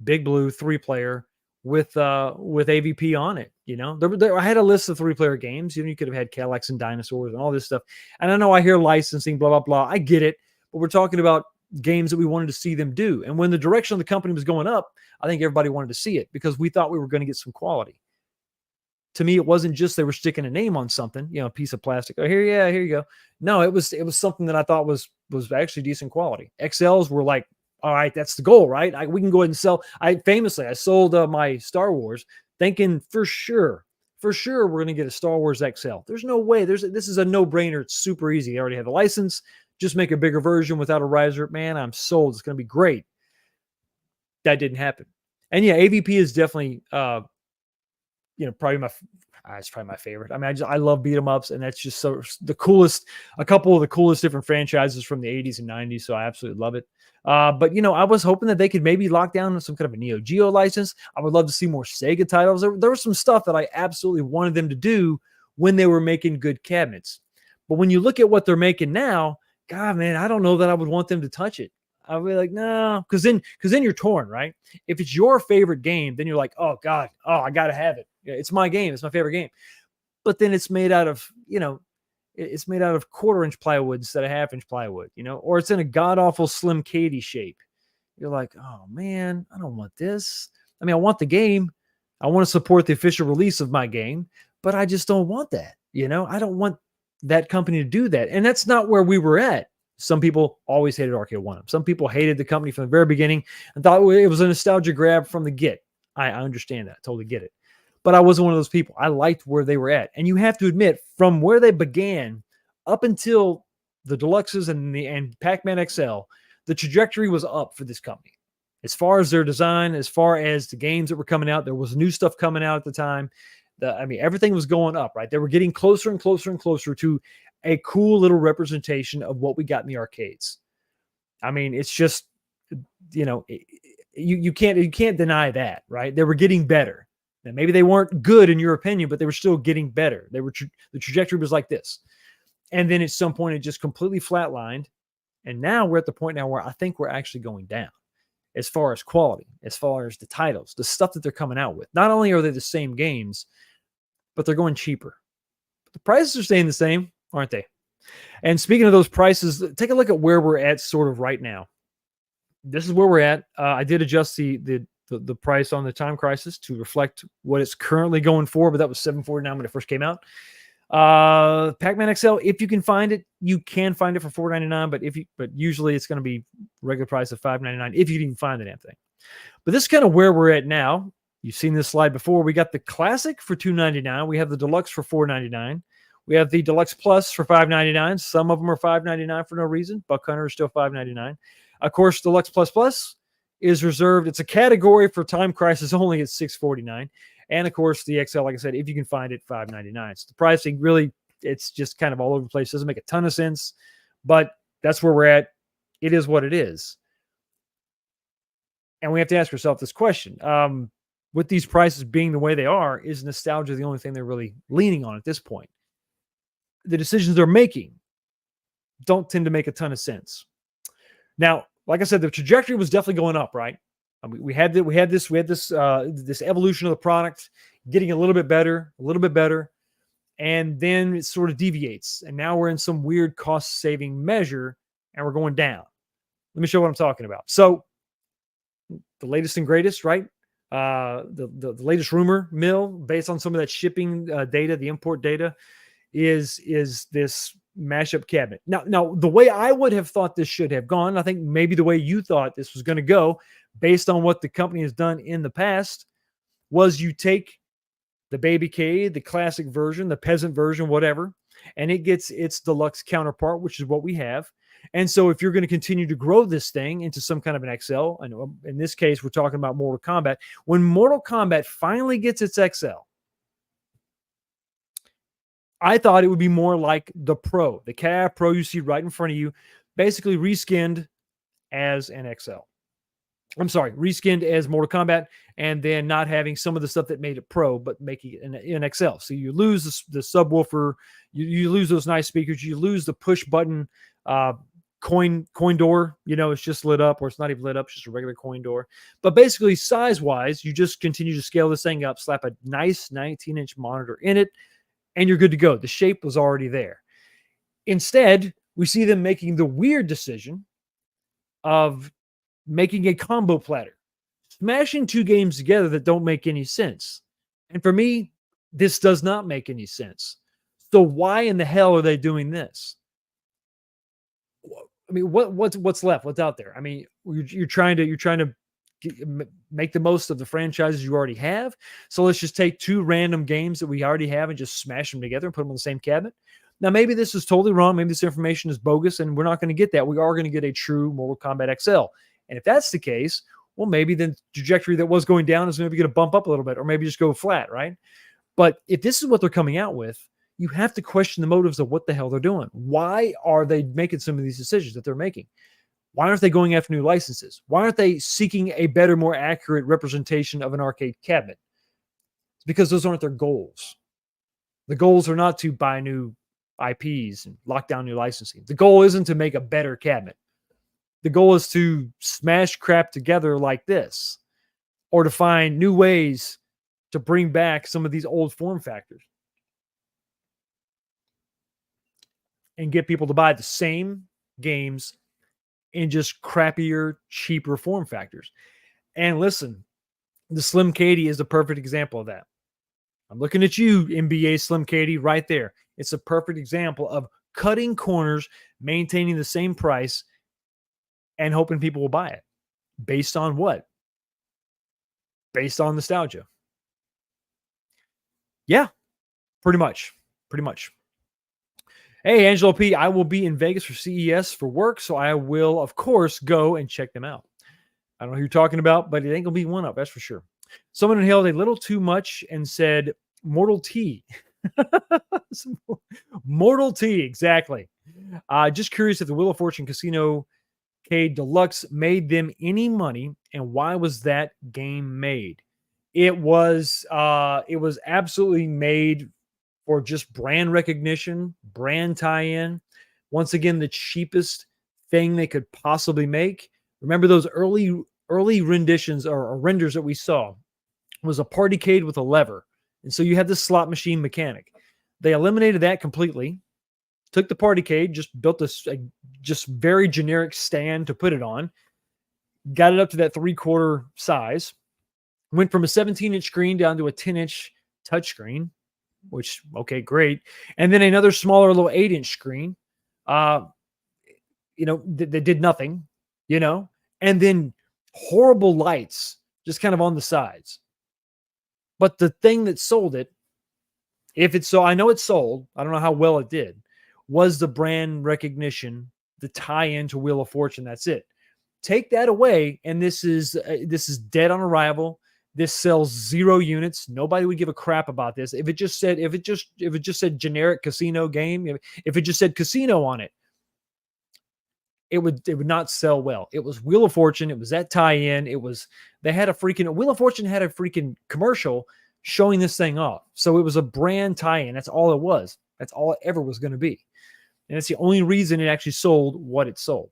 Big Blue 3-player with AVP on it. I had a list of 3-player games. You could have had Cadillacs and Dinosaurs and all this stuff. And I know I hear licensing, blah, blah, blah. I get it. But we're talking about games that we wanted to see them do. And when the direction of the company was going up, I think everybody wanted to see it because we thought we were going to get some quality. To me, it wasn't just they were sticking a name on something, a piece of plastic. Oh, here you go. No, it was something that I thought was actually decent quality. XLs were like, all right, that's the goal, right? We can go ahead and sell. I sold my Star Wars thinking for sure we're going to get a Star Wars XL. There's no way. This is a no-brainer. It's super easy. They already have the license. Just make a bigger version without a riser. Man, I'm sold. It's going to be great. That didn't happen. And yeah, AVP is definitely probably it's probably my favorite. I mean, I love beat 'em ups, and that's just the coolest. A couple of the coolest different franchises from the 80s and 90s, so I absolutely love it. But I was hoping that they could maybe lock down some kind of a Neo Geo license. I would love to see more Sega titles. There was some stuff that I absolutely wanted them to do when they were making good cabinets. But when you look at what they're making now, God, man, I don't know that I would want them to touch it. I'll be like, no, because then you're torn, right? If it's your favorite game, then you're like, oh God, I gotta have it. It's my game. It's my favorite game. But then it's made out of, it's made out of 1/4-inch plywood instead of 1/2-inch plywood, or it's in a god-awful Slim Cady shape. You're like, oh man, I don't want this. I mean, I want the game. I want to support the official release of my game, but I just don't want that. I don't want that company to do that. And that's not where we were at. Some people always hated Arcade One Up. Some people hated the company from the very beginning and thought it was a nostalgia grab from the get. I understand that. I totally get it. But I wasn't one of those people. I liked where they were at. And you have to admit, from where they began up until the Deluxes and Pac-Man XL, the trajectory was up for this company. As far as their design, as far as the games that were coming out, there was new stuff coming out at the time. Everything was going up, right? They were getting closer and closer and closer to a cool little representation of what we got in the arcades. I mean, it's just, you can't deny that, right? They were getting better. Now, maybe they weren't good in your opinion, but they were still getting better. The trajectory was like this. And then at some point, it just completely flatlined. And now we're at the point now where I think we're actually going down as far as quality, as far as the titles, the stuff that they're coming out with. Not only are they the same games, but they're going cheaper. But the prices are staying the same, aren't they? And speaking of those prices, take a look at where we're at sort of right now. This is where we're at. I did adjust the price on the Time Crisis to reflect what it's currently going for, but that was $749 when it first came out. Pac-Man XL, if you can find it, you can find it for $499, but usually it's going to be regular price of $599 if you can even find the damn thing. But this is kind of where we're at now. You've seen this slide before. We got the Classic for $299. We have the Deluxe for $499. We have the Deluxe Plus for $599. Some of them are $599 for no reason. Buck Hunter is still $599. Of course, Deluxe Plus Plus is reserved. It's a category for Time Crisis only at $649. And of course, the XL, like I said, if you can find it, $599. So the pricing really, it's just kind of all over the place. Doesn't make a ton of sense, but that's where we're at. It is what it is. And we have to ask ourselves this question. With these prices being the way they are, is nostalgia the only thing they're really leaning on at this point? The decisions they're making don't tend to make a ton of sense. Now, like I said, the trajectory was definitely going up, right? I mean, we had this evolution of the product getting a little bit better, and then it sort of deviates, and now we're in some weird cost-saving measure, and we're going down. Let me show you what I'm talking about. So, the latest and greatest, right? The latest rumor mill, based on some of that shipping data, the import data, is this mashup cabinet. Now, the way I would have thought this should have gone, I think maybe the way you thought this was going to go, based on what the company has done in the past, was you take the Baby K, the classic version, the peasant version, whatever, and it gets its deluxe counterpart, which is what we have. And so if you're going to continue to grow this thing into some kind of an XL, I know in this case, we're talking about Mortal Kombat. When Mortal Kombat finally gets its XL, I thought it would be more like the Pro, the CAF Pro you see right in front of you, basically reskinned as an XL. I'm sorry, reskinned as Mortal Kombat, and then not having some of the stuff that made it Pro, but making it an XL. So you lose the subwoofer, you lose those nice speakers, you lose the push button coin door. You know, it's just lit up, or it's not even lit up, it's just a regular coin door. But basically, size-wise, you just continue to scale this thing up, slap a nice 19-inch monitor in it, and you're good to go. The shape was already there. Instead, we see them making the weird decision of making a combo platter, smashing two games together that don't make any sense. And for me, this does not make any sense. So why in the hell are they doing this? I mean, what's left? What's out there? I mean, you're trying to make the most of the franchises you already have. So let's just take two random games that we already have and just smash them together and put them on the same cabinet. Now, maybe this is totally wrong. Maybe this information is bogus, and we're not going to get that. We are going to get a true Mortal Kombat XL. And if that's the case, well, maybe the trajectory that was going down is maybe going to bump up a little bit, or maybe just go flat, right? But if this is what they're coming out with, you have to question the motives of what the hell they're doing. Why are they making some of these decisions that they're making? Why aren't they going after new licenses? Why aren't they seeking a better, more accurate representation of an arcade cabinet? It's because those aren't their goals. The goals are not to buy new IPs and lock down new licensing. The goal isn't to make a better cabinet. The goal is to smash crap together like this, or to find new ways to bring back some of these old form factors and get people to buy the same games in just crappier, cheaper form factors. And listen, the Slim Katie is a perfect example of that. I'm looking at you, NBA Slim Katie, right there. It's a perfect example of cutting corners, maintaining the same price, and hoping people will buy it. Based on what? Based on nostalgia. Yeah, pretty much. Pretty much. Hey, Angelo P., I will be in Vegas for CES for work, so I will, of course, go and check them out. I don't know who you're talking about, but it ain't going to be one up, that's for sure. Someone inhaled a little too much and said, Mortal T. Mortal T, exactly. Just curious if the Wheel of Fortune Casino K Deluxe made them any money, and why was that game made? It was absolutely made for just brand recognition, brand tie-in. Once again, the cheapest thing they could possibly make. Remember those early renditions or renders that we saw? It was a partycade with a lever. And so you had this slot machine mechanic. They eliminated that completely. Took the partycade, just built this just very generic stand to put it on. Got it up to that 3/4 size. Went from a 17-inch screen down to a 10-inch touchscreen, which, okay, great. And then another smaller little 8-inch screen, that did nothing, and then horrible lights just kind of on the sides. But the thing that sold it, if it's so, I know it sold, I don't know how well it did, was the brand recognition, the tie-in to Wheel of Fortune. That's it. Take that away, and this is dead on arrival. This sells 0 units. Nobody would give a crap about this. If it just said generic casino game, if it just said casino on it, it would not sell well. It was Wheel of Fortune. It was that tie-in. Wheel of Fortune had a freaking commercial showing this thing off. So it was a brand tie-in. That's all it was. That's all it ever was going to be. And it's the only reason it actually sold what it sold.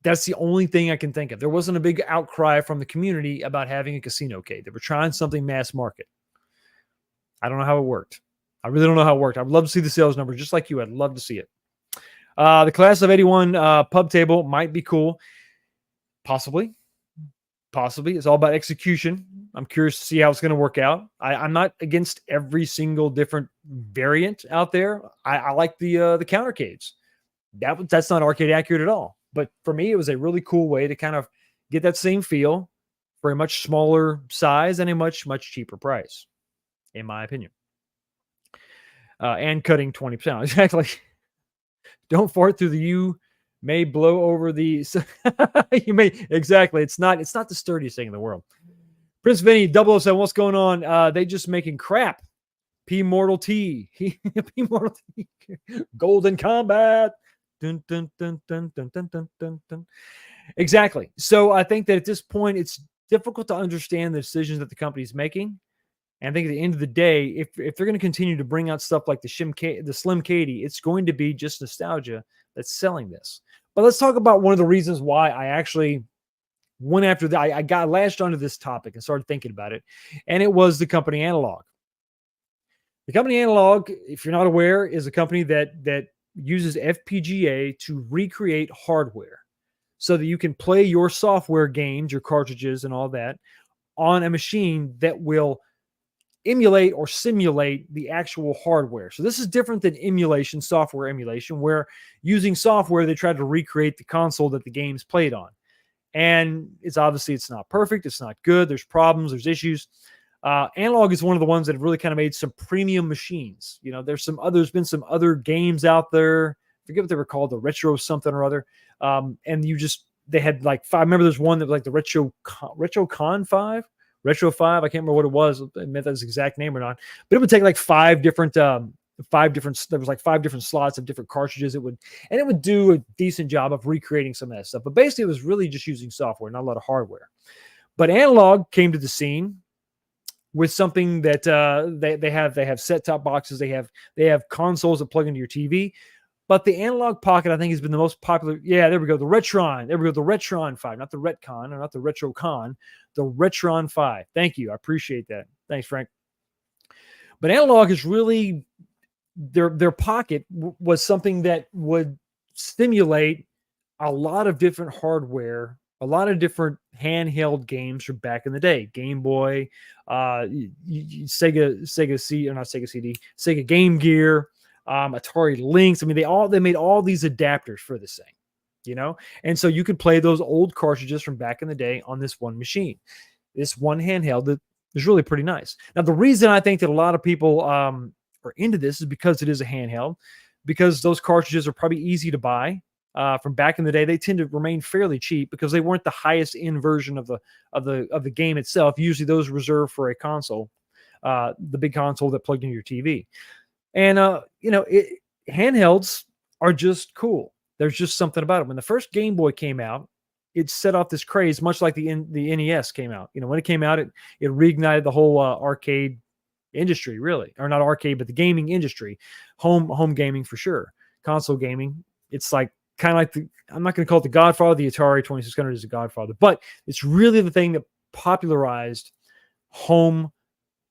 That's the only thing I can think of. There wasn't a big outcry from the community about having a casino cade. They were trying something mass market. I don't know how it worked. I really don't know how it worked. I'd love to see the sales numbers, just like you. I'd love to see it. The class of 81 pub table might be cool. Possibly. It's all about execution. I'm curious to see how it's going to work out. I'm not against every single different variant out there. I like the counter cades. That's not arcade accurate at all. But for me, it was a really cool way to kind of get that same feel for a much smaller size and a much, much cheaper price, in my opinion. And cutting 20%. Exactly. Don't fart through the U may blow over the you may exactly. It's not the sturdiest thing in the world. Prince Vinny 007, what's going on? They just making crap. P Mortal T. P Mortal T. Golden Combat. Dun, dun, dun, dun, dun, dun, dun, dun, dun. Exactly. So I think that at this point, it's difficult to understand the decisions that the company's making. And I think at the end of the day, if they're going to continue to bring out stuff like the Slim Katie, it's going to be just nostalgia that's selling this. But let's talk about one of the reasons why I actually went after that. I got latched onto this topic and started thinking about it. And it was the company Analog. The company Analog, if you're not aware, is a company that uses FPGA to recreate hardware so that you can play your software games, your cartridges and all that on a machine that will emulate or simulate the actual hardware. So this is different than emulation, software emulation, where using software, they try to recreate the console that the game's played on. And it's not perfect. It's not good. There's problems. There's issues. Analog is one of the ones that have really kind of made some premium machines. You know, there's been some other games out there. I forget what they were called, the Retro something or other. And they had like 5. I remember there's one that was like the Retro 5. I can't remember what it was. I meant that's the exact name or not. But it would take like 5 different. There was like 5 different slots of different cartridges. It would do a decent job of recreating some of that stuff. But basically, it was really just using software, not a lot of hardware. But Analog came to the scene with something that they have set-top boxes, they have consoles that plug into your TV, but the Analog Pocket I think has been the most popular. Yeah, there we go. The Retron. There we go. The Retron 5, not the Retcon or not the RetroCon, the Retron 5. Thank you. I appreciate that. Thanks, Frank. But Analog is really their Pocket was something that would stimulate a lot of different hardware, a lot of different handheld games from back in the day. Game Boy, Sega Game Gear, Atari Lynx. I mean, they made all these adapters for this thing, you know? And so you could play those old cartridges from back in the day on this one machine, this one handheld that is really pretty nice. Now, the reason I think that a lot of people are into this is because it is a handheld, because those cartridges are probably easy to buy. From back in the day, they tend to remain fairly cheap because they weren't the highest end version of the game itself. Usually, those reserved for a console, the big console that plugged into your TV. And handhelds are just cool. There's just something about it. When the first Game Boy came out, it set off this craze, much like the NES came out. You know, when it came out, it reignited the whole arcade industry, really, or not arcade, but the gaming industry, home gaming for sure, console gaming. It's like kind of like I'm not going to call it the Godfather. The Atari 2600 is the Godfather, but it's really the thing that popularized home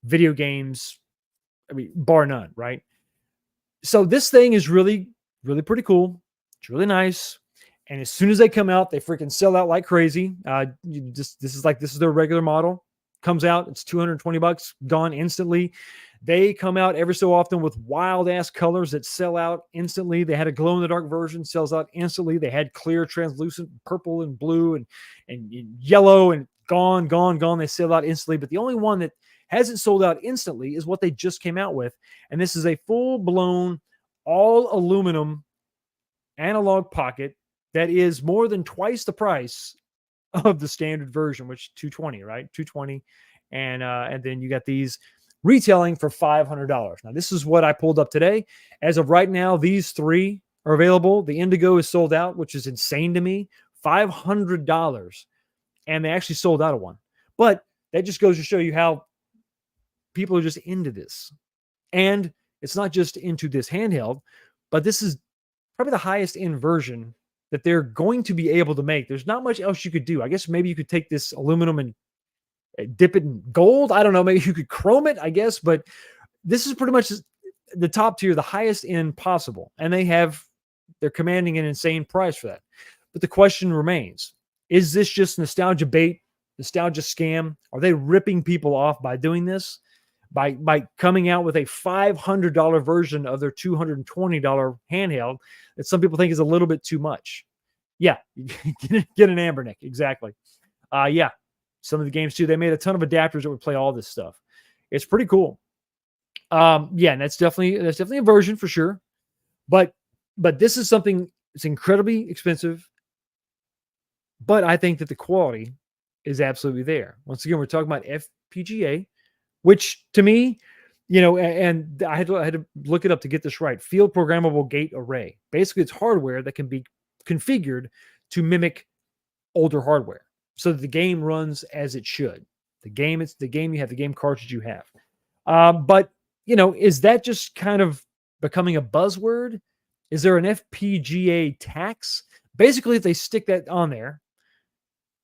video games. I mean, bar none, right? So this thing is really, really pretty cool. It's really nice. And as soon as they come out, they freaking sell out like crazy. This is their regular model. Comes out, it's $220, gone instantly. They come out every so often with wild ass colors that sell out instantly. They had a glow in the dark version, sells out instantly. They had clear, translucent purple and blue and yellow and gone. They sell out instantly. But the only one that hasn't sold out instantly is what they just came out with. And this is a full-blown, all aluminum analog pocket that is more than twice the price of the standard version, which 220, right? 220. And then you got these retailing for $500. Now, this is what I pulled up today. As of right now, these three are available. The Indigo is sold out, which is insane to me. $500. And they actually sold out of one. But that just goes to show you how people are just into this. And it's not just into this handheld, but this is probably the highest end version that they're going to be able to make. There's not much else you could do. I guess maybe you could take this aluminum and dip it in gold. I don't know. Maybe you could chrome it, I guess. But this is pretty much the top tier, the highest end possible. And they're commanding an insane price for that. But the question remains, is this just nostalgia bait, nostalgia scam? Are they ripping people off by doing this? By coming out with a $500 version of their $220 handheld that some people think is a little bit too much. Yeah, get an Ambernick. Exactly. Yeah, some of the games too. They made a ton of adapters that would play all this stuff. It's pretty cool. Yeah, and that's definitely a version for sure. But this is something that's incredibly expensive. But I think that the quality is absolutely there. Once again, we're talking about FPGA, which to me, and I had to look it up to get this right. Field programmable gate array. Basically, it's hardware that can be configured to mimic older hardware, so that the game runs as it should. The game, it's the game you have, the game cartridge you have. But is that just kind of becoming a buzzword? Is there an FPGA tax? Basically, if they stick that on there,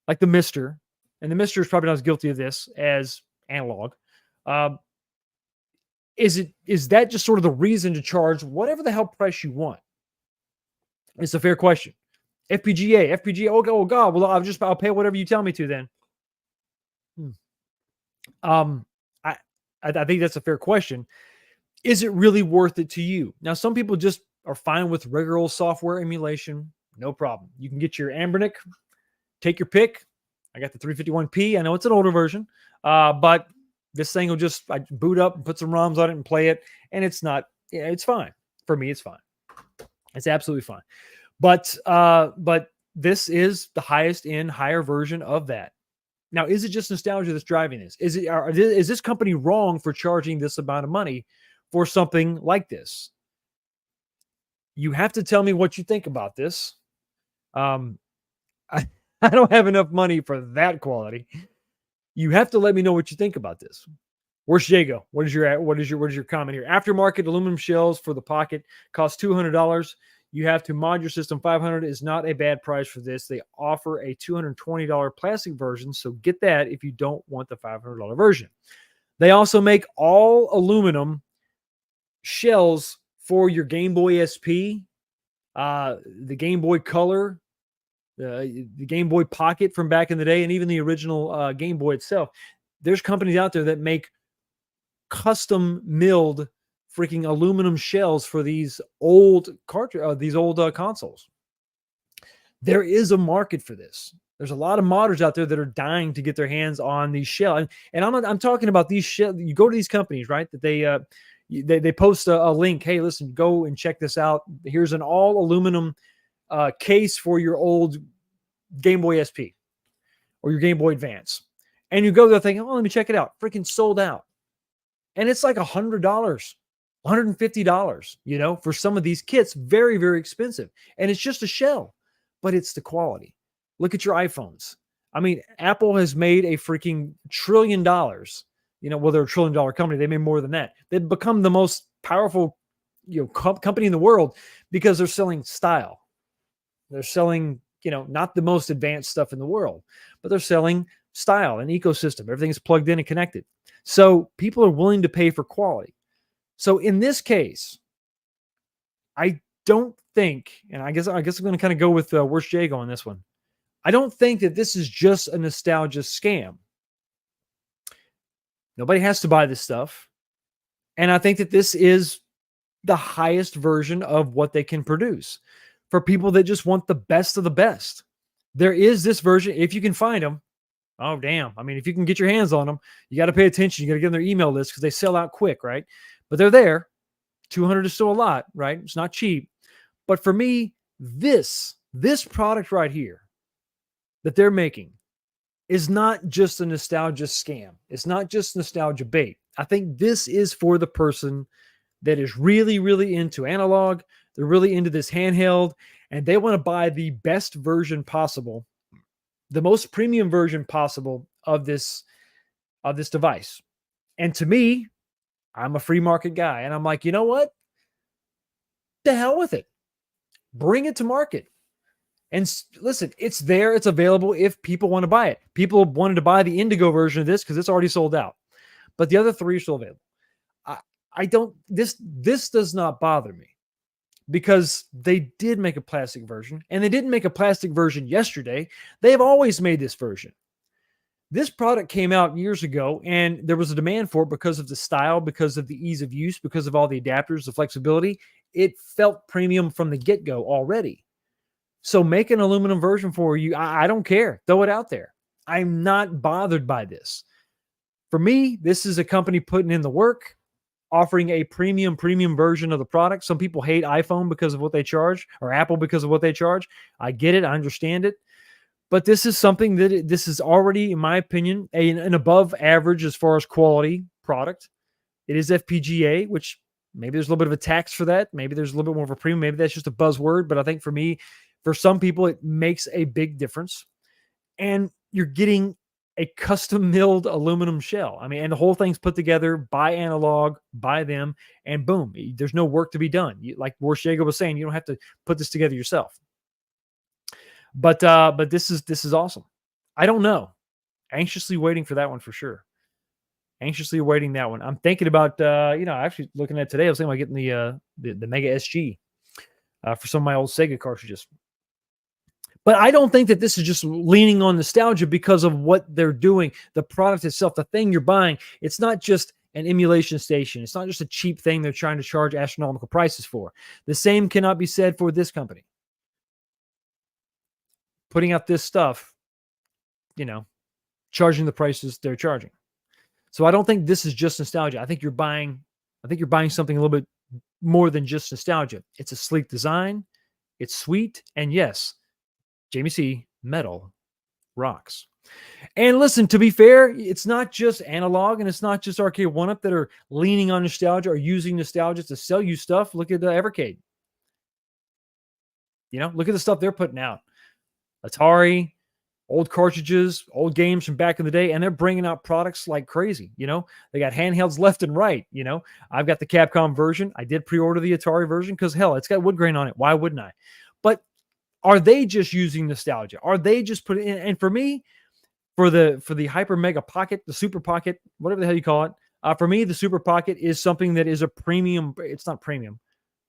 like the Mister, and the Mister is probably not as guilty of this as analog. Is that just sort of the reason to charge whatever the hell price you want? It's a fair question. FPGA. Oh God. Well, I'll pay whatever you tell me to then. I think that's a fair question. Is it really worth it to you? Now, some people just are fine with regular old software emulation. No problem. You can get your Ambernick, take your pick. I got the 351P. I know it's an older version, but this thing will just boot up and put some ROMs on it and play it. And it's fine. For me, it's fine. It's absolutely fine. But this is the highest end, higher version of that. Now, is it just nostalgia that's driving this? Is this company wrong for charging this amount of money for something like this? You have to tell me what you think about this. I don't have enough money for that quality. You have to let me know what you think about this. Where's Jago? What is your comment here? Aftermarket aluminum shells for the pocket cost $200. You have to mod your system. $500 is not a bad price for this. They offer a $220 plastic version, so get that if you don't want the $500 version. They also make all aluminum shells for your Game Boy SP, the Game Boy Color, the Game Boy Pocket from back in the day, and even the original Game Boy itself. There's companies out there that make custom milled freaking aluminum shells for these old consoles. There is a market for this. There's a lot of modders out there that are dying to get their hands on these shells. And I'm talking about these shells. You go to these companies, right? That they post a link. Hey, listen, go and check this out. Here's an all aluminum case for your old Game Boy SP or your Game Boy Advance. And you go there thinking, oh, let me check it out. Freaking sold out. And it's like $100, $150, for some of these kits. Very, very expensive. And it's just a shell, but it's the quality. Look at your iPhones. I mean, Apple has made a freaking $1 trillion. Well, they're $1 trillion company. They made more than that. They've become the most powerful, company in the world because they're selling style. They're selling, not the most advanced stuff in the world, but they're selling style and ecosystem. Everything's plugged in and connected. So people are willing to pay for quality. So in this case, I don't think, and I guess I'm going to kind of go with Worst Jago on this one. I don't think that this is just a nostalgia scam. Nobody has to buy this stuff. And I think that this is the highest version of what they can produce for people that just want the best of the best. There is this version, if you can find them. Oh, damn. I mean, if you can get your hands on them, you got to pay attention. You got to get on their email list because they sell out quick, right? But they're there. 200 is still a lot, right? It's not cheap. But for me, this product right here that they're making is not just a nostalgia scam. It's not just nostalgia bait. I think this is for the person that is really, really into analog. They're really into this handheld, and they want to buy the best version possible, the most premium version possible of this device. And to me, I'm a free market guy, and I'm like, you know what? The hell with it. Bring it to market. And listen, it's there. It's available if people want to buy it. People wanted to buy the Indigo version of this because it's already sold out. But the other three are still available. I don't, this does not bother me because they did make a plastic version, and they didn't make a plastic version yesterday. They've always made this version. This product came out years ago, and there was a demand for it because of the style, because of the ease of use, because of all the adapters, the flexibility. It felt premium from the get-go already. So make an aluminum version for you. I don't care. Throw it out there. I'm not bothered by this. For me, this is a company putting in the work, offering a premium version of the product. Some people hate iPhone because of what they charge, or Apple because of what they charge. I get it. I understand it. But this is something that this is already, in my opinion, an above average as far as quality product. It is FPGA, which maybe there's a little bit of a tax for that. Maybe there's a little bit more of a premium. Maybe that's just a buzzword. But I think for me, for some people, it makes a big difference. And you're getting a custom milled aluminum shell. I mean, and the whole thing's put together by Analog, by them, and boom, there's no work to be done. Like Borshego was saying, you don't have to put this together yourself. But this is awesome. I don't know. Anxiously waiting for that one for sure. Anxiously awaiting that one. I'm thinking about actually looking at today. I was thinking about getting the Mega SG for some of my old Sega cartridges. But I don't think that this is just leaning on nostalgia because of what they're doing. The product itself, the thing you're buying, it's not just an emulation station. It's not just a cheap thing they're trying to charge astronomical prices for. The same cannot be said for this company. Putting out this stuff, charging the prices they're charging. So I don't think this is just nostalgia. I think you're buying something a little bit more than just nostalgia. It's a sleek design. It's sweet. And yes, Jamie C. Metal rocks. And listen, to be fair, it's not just Analog and it's not just Arcade 1-Up that are leaning on nostalgia or using nostalgia to sell you stuff. Look at Evercade. Look at the stuff they're putting out. Atari, old cartridges, old games from back in the day, and they're bringing out products like crazy. They got handhelds left and right. I've got the Capcom version. I did pre-order the Atari version because, hell, it's got wood grain on it. Why wouldn't I? But are they just using nostalgia? Are they just putting in? And for me, for the Hyper Mega Pocket, the Super Pocket, whatever the hell you call it, for me, the Super Pocket is something that is a premium. It's not premium.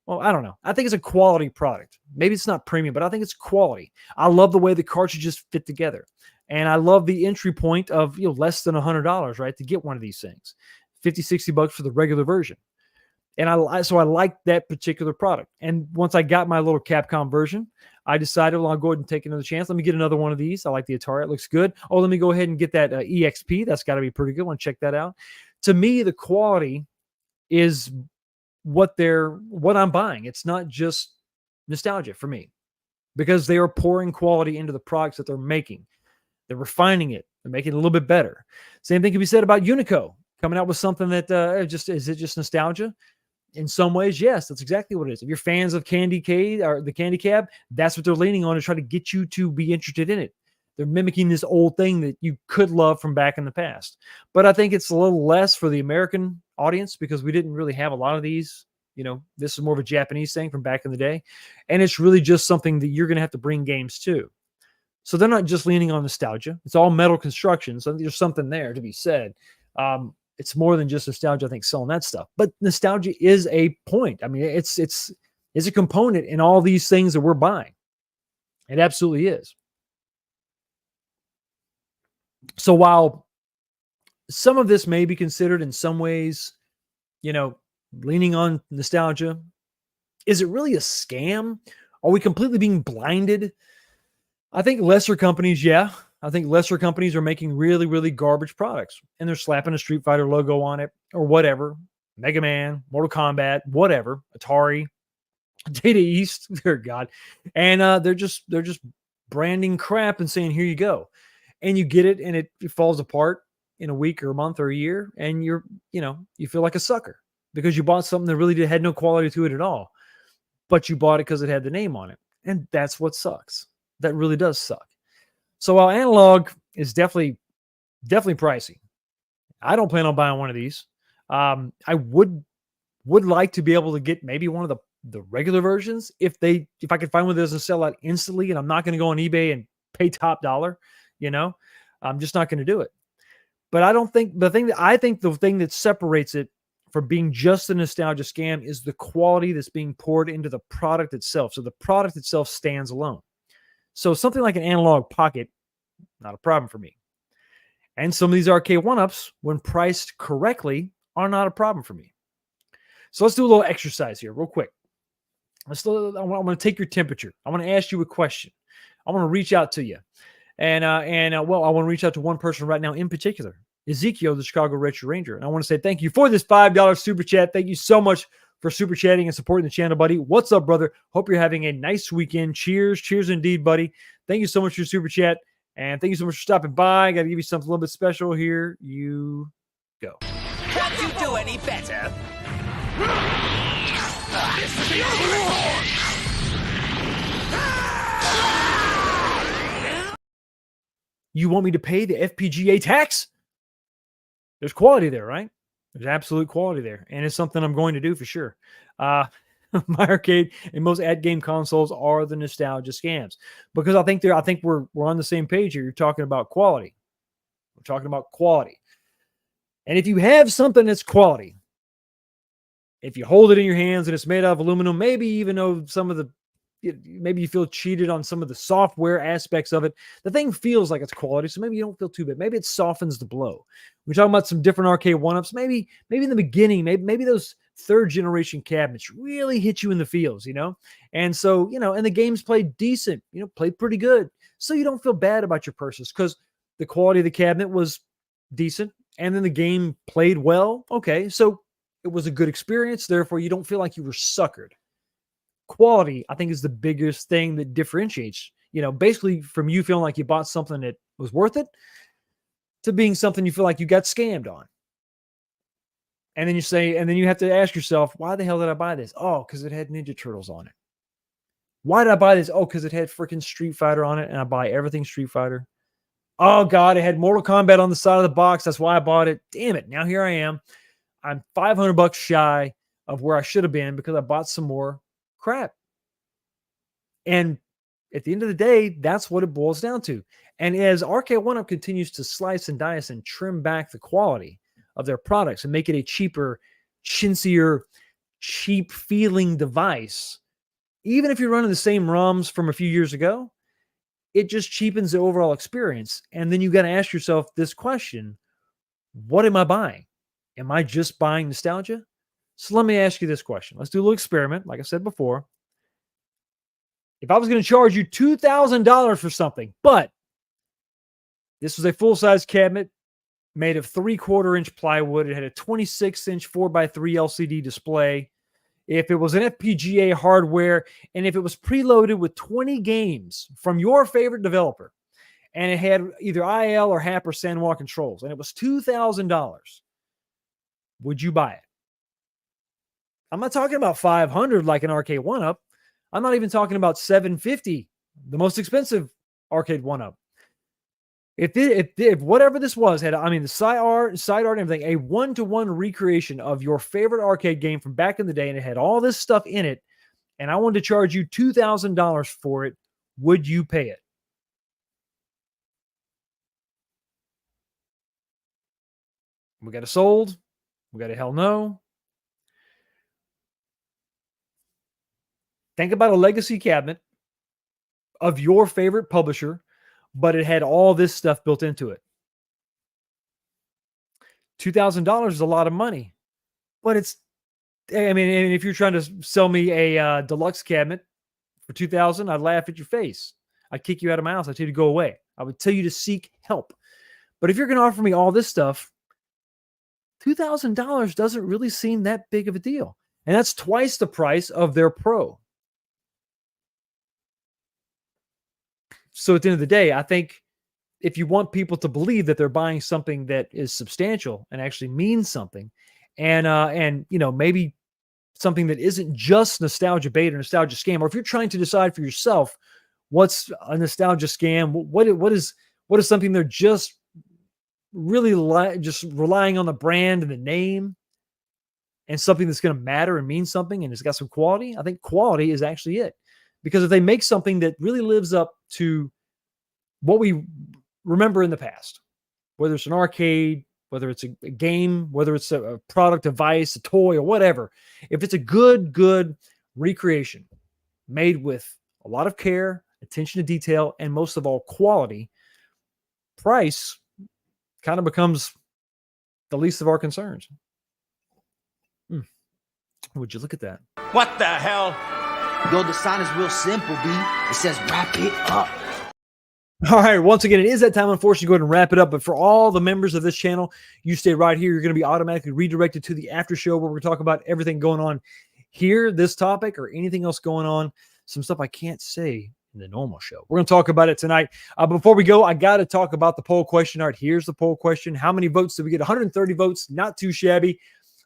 Well, I don't know. I think it's a quality product. Maybe it's not premium, but I think it's quality. I love the way the cartridges fit together. And I love the entry point of less than $100, right, to get one of these things. $50-$60 for the regular version. And so I like that particular product. And once I got my little Capcom version, I decided, well, I'll go ahead and take another chance. Let me get another one of these. I like the Atari. It looks good. Oh, let me go ahead and get that EXP. That's got to be pretty good. I want to check that out. To me, the quality is what I'm buying. It's not just nostalgia for me because they are pouring quality into the products that they're making. They're refining it. They're making it a little bit better. Same thing can be said about Unico coming out with something that is it just nostalgia? In some ways, yes, that's exactly what it is. If you're fans of Candy K or the Candy Cab, that's what they're leaning on to try to get you to be interested in it. They're mimicking this old thing that you could love from back in the past. But I think it's a little less for the American audience because we didn't really have a lot of these. This is more of a Japanese thing from back in the day. And it's really just something that you're going to have to bring games to. So they're not just leaning on nostalgia. It's all metal construction. So there's something there to be said. It's more than just nostalgia, I think, selling that stuff. But nostalgia is a point. I mean, it's a component in all these things that we're buying. It absolutely is. So while some of this may be considered in some ways, leaning on nostalgia, is it really a scam? Are we completely being blinded? I think lesser companies, yeah. I think lesser companies are making really, really garbage products, and they're slapping a Street Fighter logo on it or whatever. Mega Man, Mortal Kombat, whatever, Atari, Data East, dear God, and they're just branding crap and saying, "Here you go," and you get it, and it falls apart in a week or a month or a year, and you feel like a sucker because you bought something that really had no quality to it at all, but you bought it because it had the name on it, and that's what sucks. That really does suck. So while analog is definitely pricey, I don't plan on buying one of these. I would like to be able to get maybe one of the regular versions if I could find one that doesn't sell out instantly, and I'm not going to go on eBay and pay top dollar. You know, I'm just not going to do it. But I don't think the thing that separates it from being just a nostalgia scam is the quality that's being poured into the product itself. So the product itself stands alone. So something like an analog pocket, not a problem for me. And some of these arcade one-ups, when priced correctly, are not a problem for me. So let's do a little exercise here real quick. I want to take your temperature. I want to ask you a question. I want to reach out to you. And I want to reach out to one person right now in particular, Ezekiel, the Chicago Retro Ranger. And I want to say thank you for this $5 super chat. Thank you so much for super chatting and supporting the channel, buddy. What's up, brother? Hope you're having a nice weekend. Cheers. Cheers indeed, buddy. Thank you so much for your super chat. And thank you so much for stopping by. Got to give you something a little bit special. Here you go. Can't you do any better? This is the Overlord! You want me to pay the FPGA tax? There's quality there, right? There's absolute quality there. And it's something I'm going to do for sure. My arcade and most ad game consoles are the nostalgia scams because I think we're on the same page here. You're talking about quality. We're talking about quality. And if you have something that's quality, if you hold it in your hands and it's made out of aluminum, maybe even though maybe you feel cheated on some of the software aspects of it, the thing feels like it's quality, so maybe you don't feel too bad. Maybe it softens the blow. We're talking about some different arcade one-ups. Maybe in the beginning, maybe those third generation cabinets really hit you in the feels, and so and the games played decent, played pretty good, so you don't feel bad about your purchase because the quality of the cabinet was decent, and then the game played well. Okay, so it was a good experience. Therefore, you don't feel like you were suckered. Quality, I think, is the biggest thing that differentiates, basically from you feeling like you bought something that was worth it to being something you feel like you got scammed on. And then you have to ask yourself, why the hell did I buy this? Oh, because it had Ninja Turtles on it. Why did I buy this? Oh, because it had freaking Street Fighter on it, and I buy everything Street Fighter. Oh, God, it had Mortal Kombat on the side of the box. That's why I bought it. Damn it. Now here I am. I'm $500 shy of where I should have been because I bought some more crap. And at the end of the day, that's what it boils down to. And as Arcade One-Up continues to slice and dice and trim back the quality of their products and make it a cheaper, chintzier, cheap-feeling device, even if you're running the same ROMs from a few years ago, it just cheapens the overall experience. And then you got to ask yourself this question: what am I buying? Am I just buying nostalgia? So let me ask you this question. Let's do a little experiment. Like I said before, if I was going to charge you $2,000 for something, but this was a full-size cabinet made of 3/4-inch plywood, it had a 26-inch 4x3 LCD display, if it was an FPGA hardware, and if it was preloaded with 20 games from your favorite developer, and it had either IL or HAP or Sanwa controls, and it was $2,000, would you buy it? I'm not talking about $500 like an arcade one-up. I'm not even talking about $750, the most expensive arcade one-up. If whatever this was had, the side art and everything, a one-to-one recreation of your favorite arcade game from back in the day, and it had all this stuff in it, and I wanted to charge you $2,000 for it, would you pay it? We got a sold. We got a hell no. Think about a legacy cabinet of your favorite publisher, but it had all this stuff built into it. $2,000 is a lot of money, but if you're trying to sell me a deluxe cabinet for $2,000, I'd laugh at your face. I'd kick you out of my house. I'd tell you to go away. I would tell you to seek help. But if you're going to offer me all this stuff, $2,000 doesn't really seem that big of a deal. And that's twice the price of their Pro. So at the end of the day, I think if you want people to believe that they're buying something that is substantial and actually means something, and maybe something that isn't just nostalgia bait or nostalgia scam, or if you're trying to decide for yourself what's a nostalgia scam, what is something they're just really just relying on the brand and the name and something that's going to matter and mean something and it's got some quality, I think quality is actually it. Because if they make something that really lives up to what we remember in the past, whether it's an arcade, whether it's a game, whether it's a product, device, a toy, or whatever, if it's a good recreation made with a lot of care, attention to detail, and most of all, quality, price kind of becomes the least of our concerns. Would you look at that? What the hell? Yo, the sign is real simple, B. It says wrap it up. All right, once again, it is that time, unfortunately, to go ahead and wrap it up. But for all the members of this channel, you stay right here. You're going to be automatically redirected to the after show where we're talking about everything going on here, this topic, or anything else going on. Some stuff I can't say in the normal show. We're going to talk about it tonight. Before we go, I got to talk about the poll question. All right, here's the poll question. How many votes did we get? 130 votes. Not too shabby.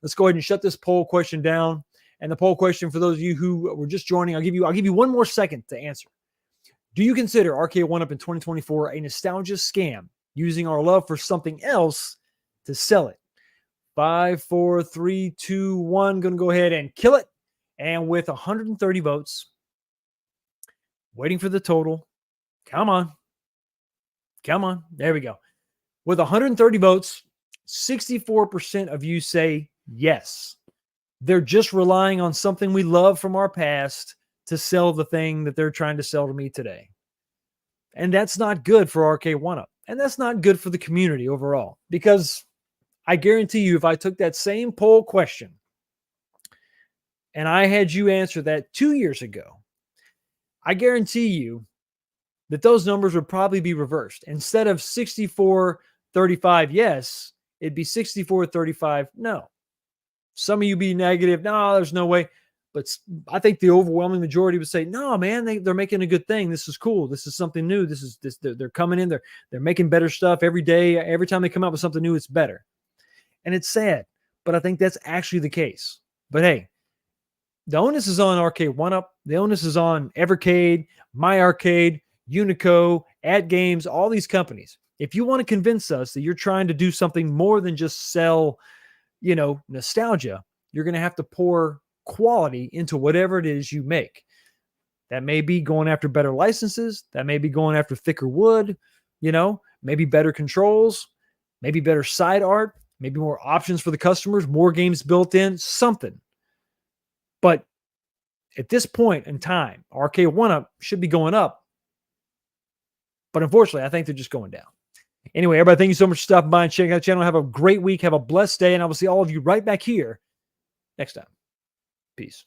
Let's go ahead and shut this poll question down. And the poll question, for those of you who were just joining, I'll give you one more second to answer. Do you consider Arcade1Up in 2024 a nostalgia scam, using our love for something else to sell it? 5, 4, 3, 2, 1. Going to go ahead and kill it. And with 130 votes, waiting for the total. Come on. There we go. With 130 votes, 64% of you say yes. They're just relying on something we love from our past to sell the thing that they're trying to sell to me today. And that's not good for Arcade1Up. And that's not good for the community overall. Because I guarantee you, if I took that same poll question and I had you answer that 2 years ago, I guarantee you that those numbers would probably be reversed. Instead of 64-35 yes, it'd be 64-35 no. Some of you be negative. No, there's no way. But I think the overwhelming majority would say, no, man, they're making a good thing. This is cool. This is something new. They're coming in. They're making better stuff every day. Every time they come out with something new, it's better. And it's sad, but I think that's actually the case. But hey, the onus is on Arcade1Up. The onus is on Evercade, My Arcade, Unico, Ad Games, all these companies. If you want to convince us that you're trying to do something more than just sell, nostalgia, you're going to have to pour quality into whatever it is you make. That may be going after better licenses. That may be going after thicker wood, maybe better controls, maybe better side art, maybe more options for the customers, more games built in, something. But at this point in time, Arcade1Up should be going up. But unfortunately, I think they're just going down. Anyway, everybody, thank you so much for stopping by and checking out the channel. Have a great week. Have a blessed day. And I will see all of you right back here next time. Peace.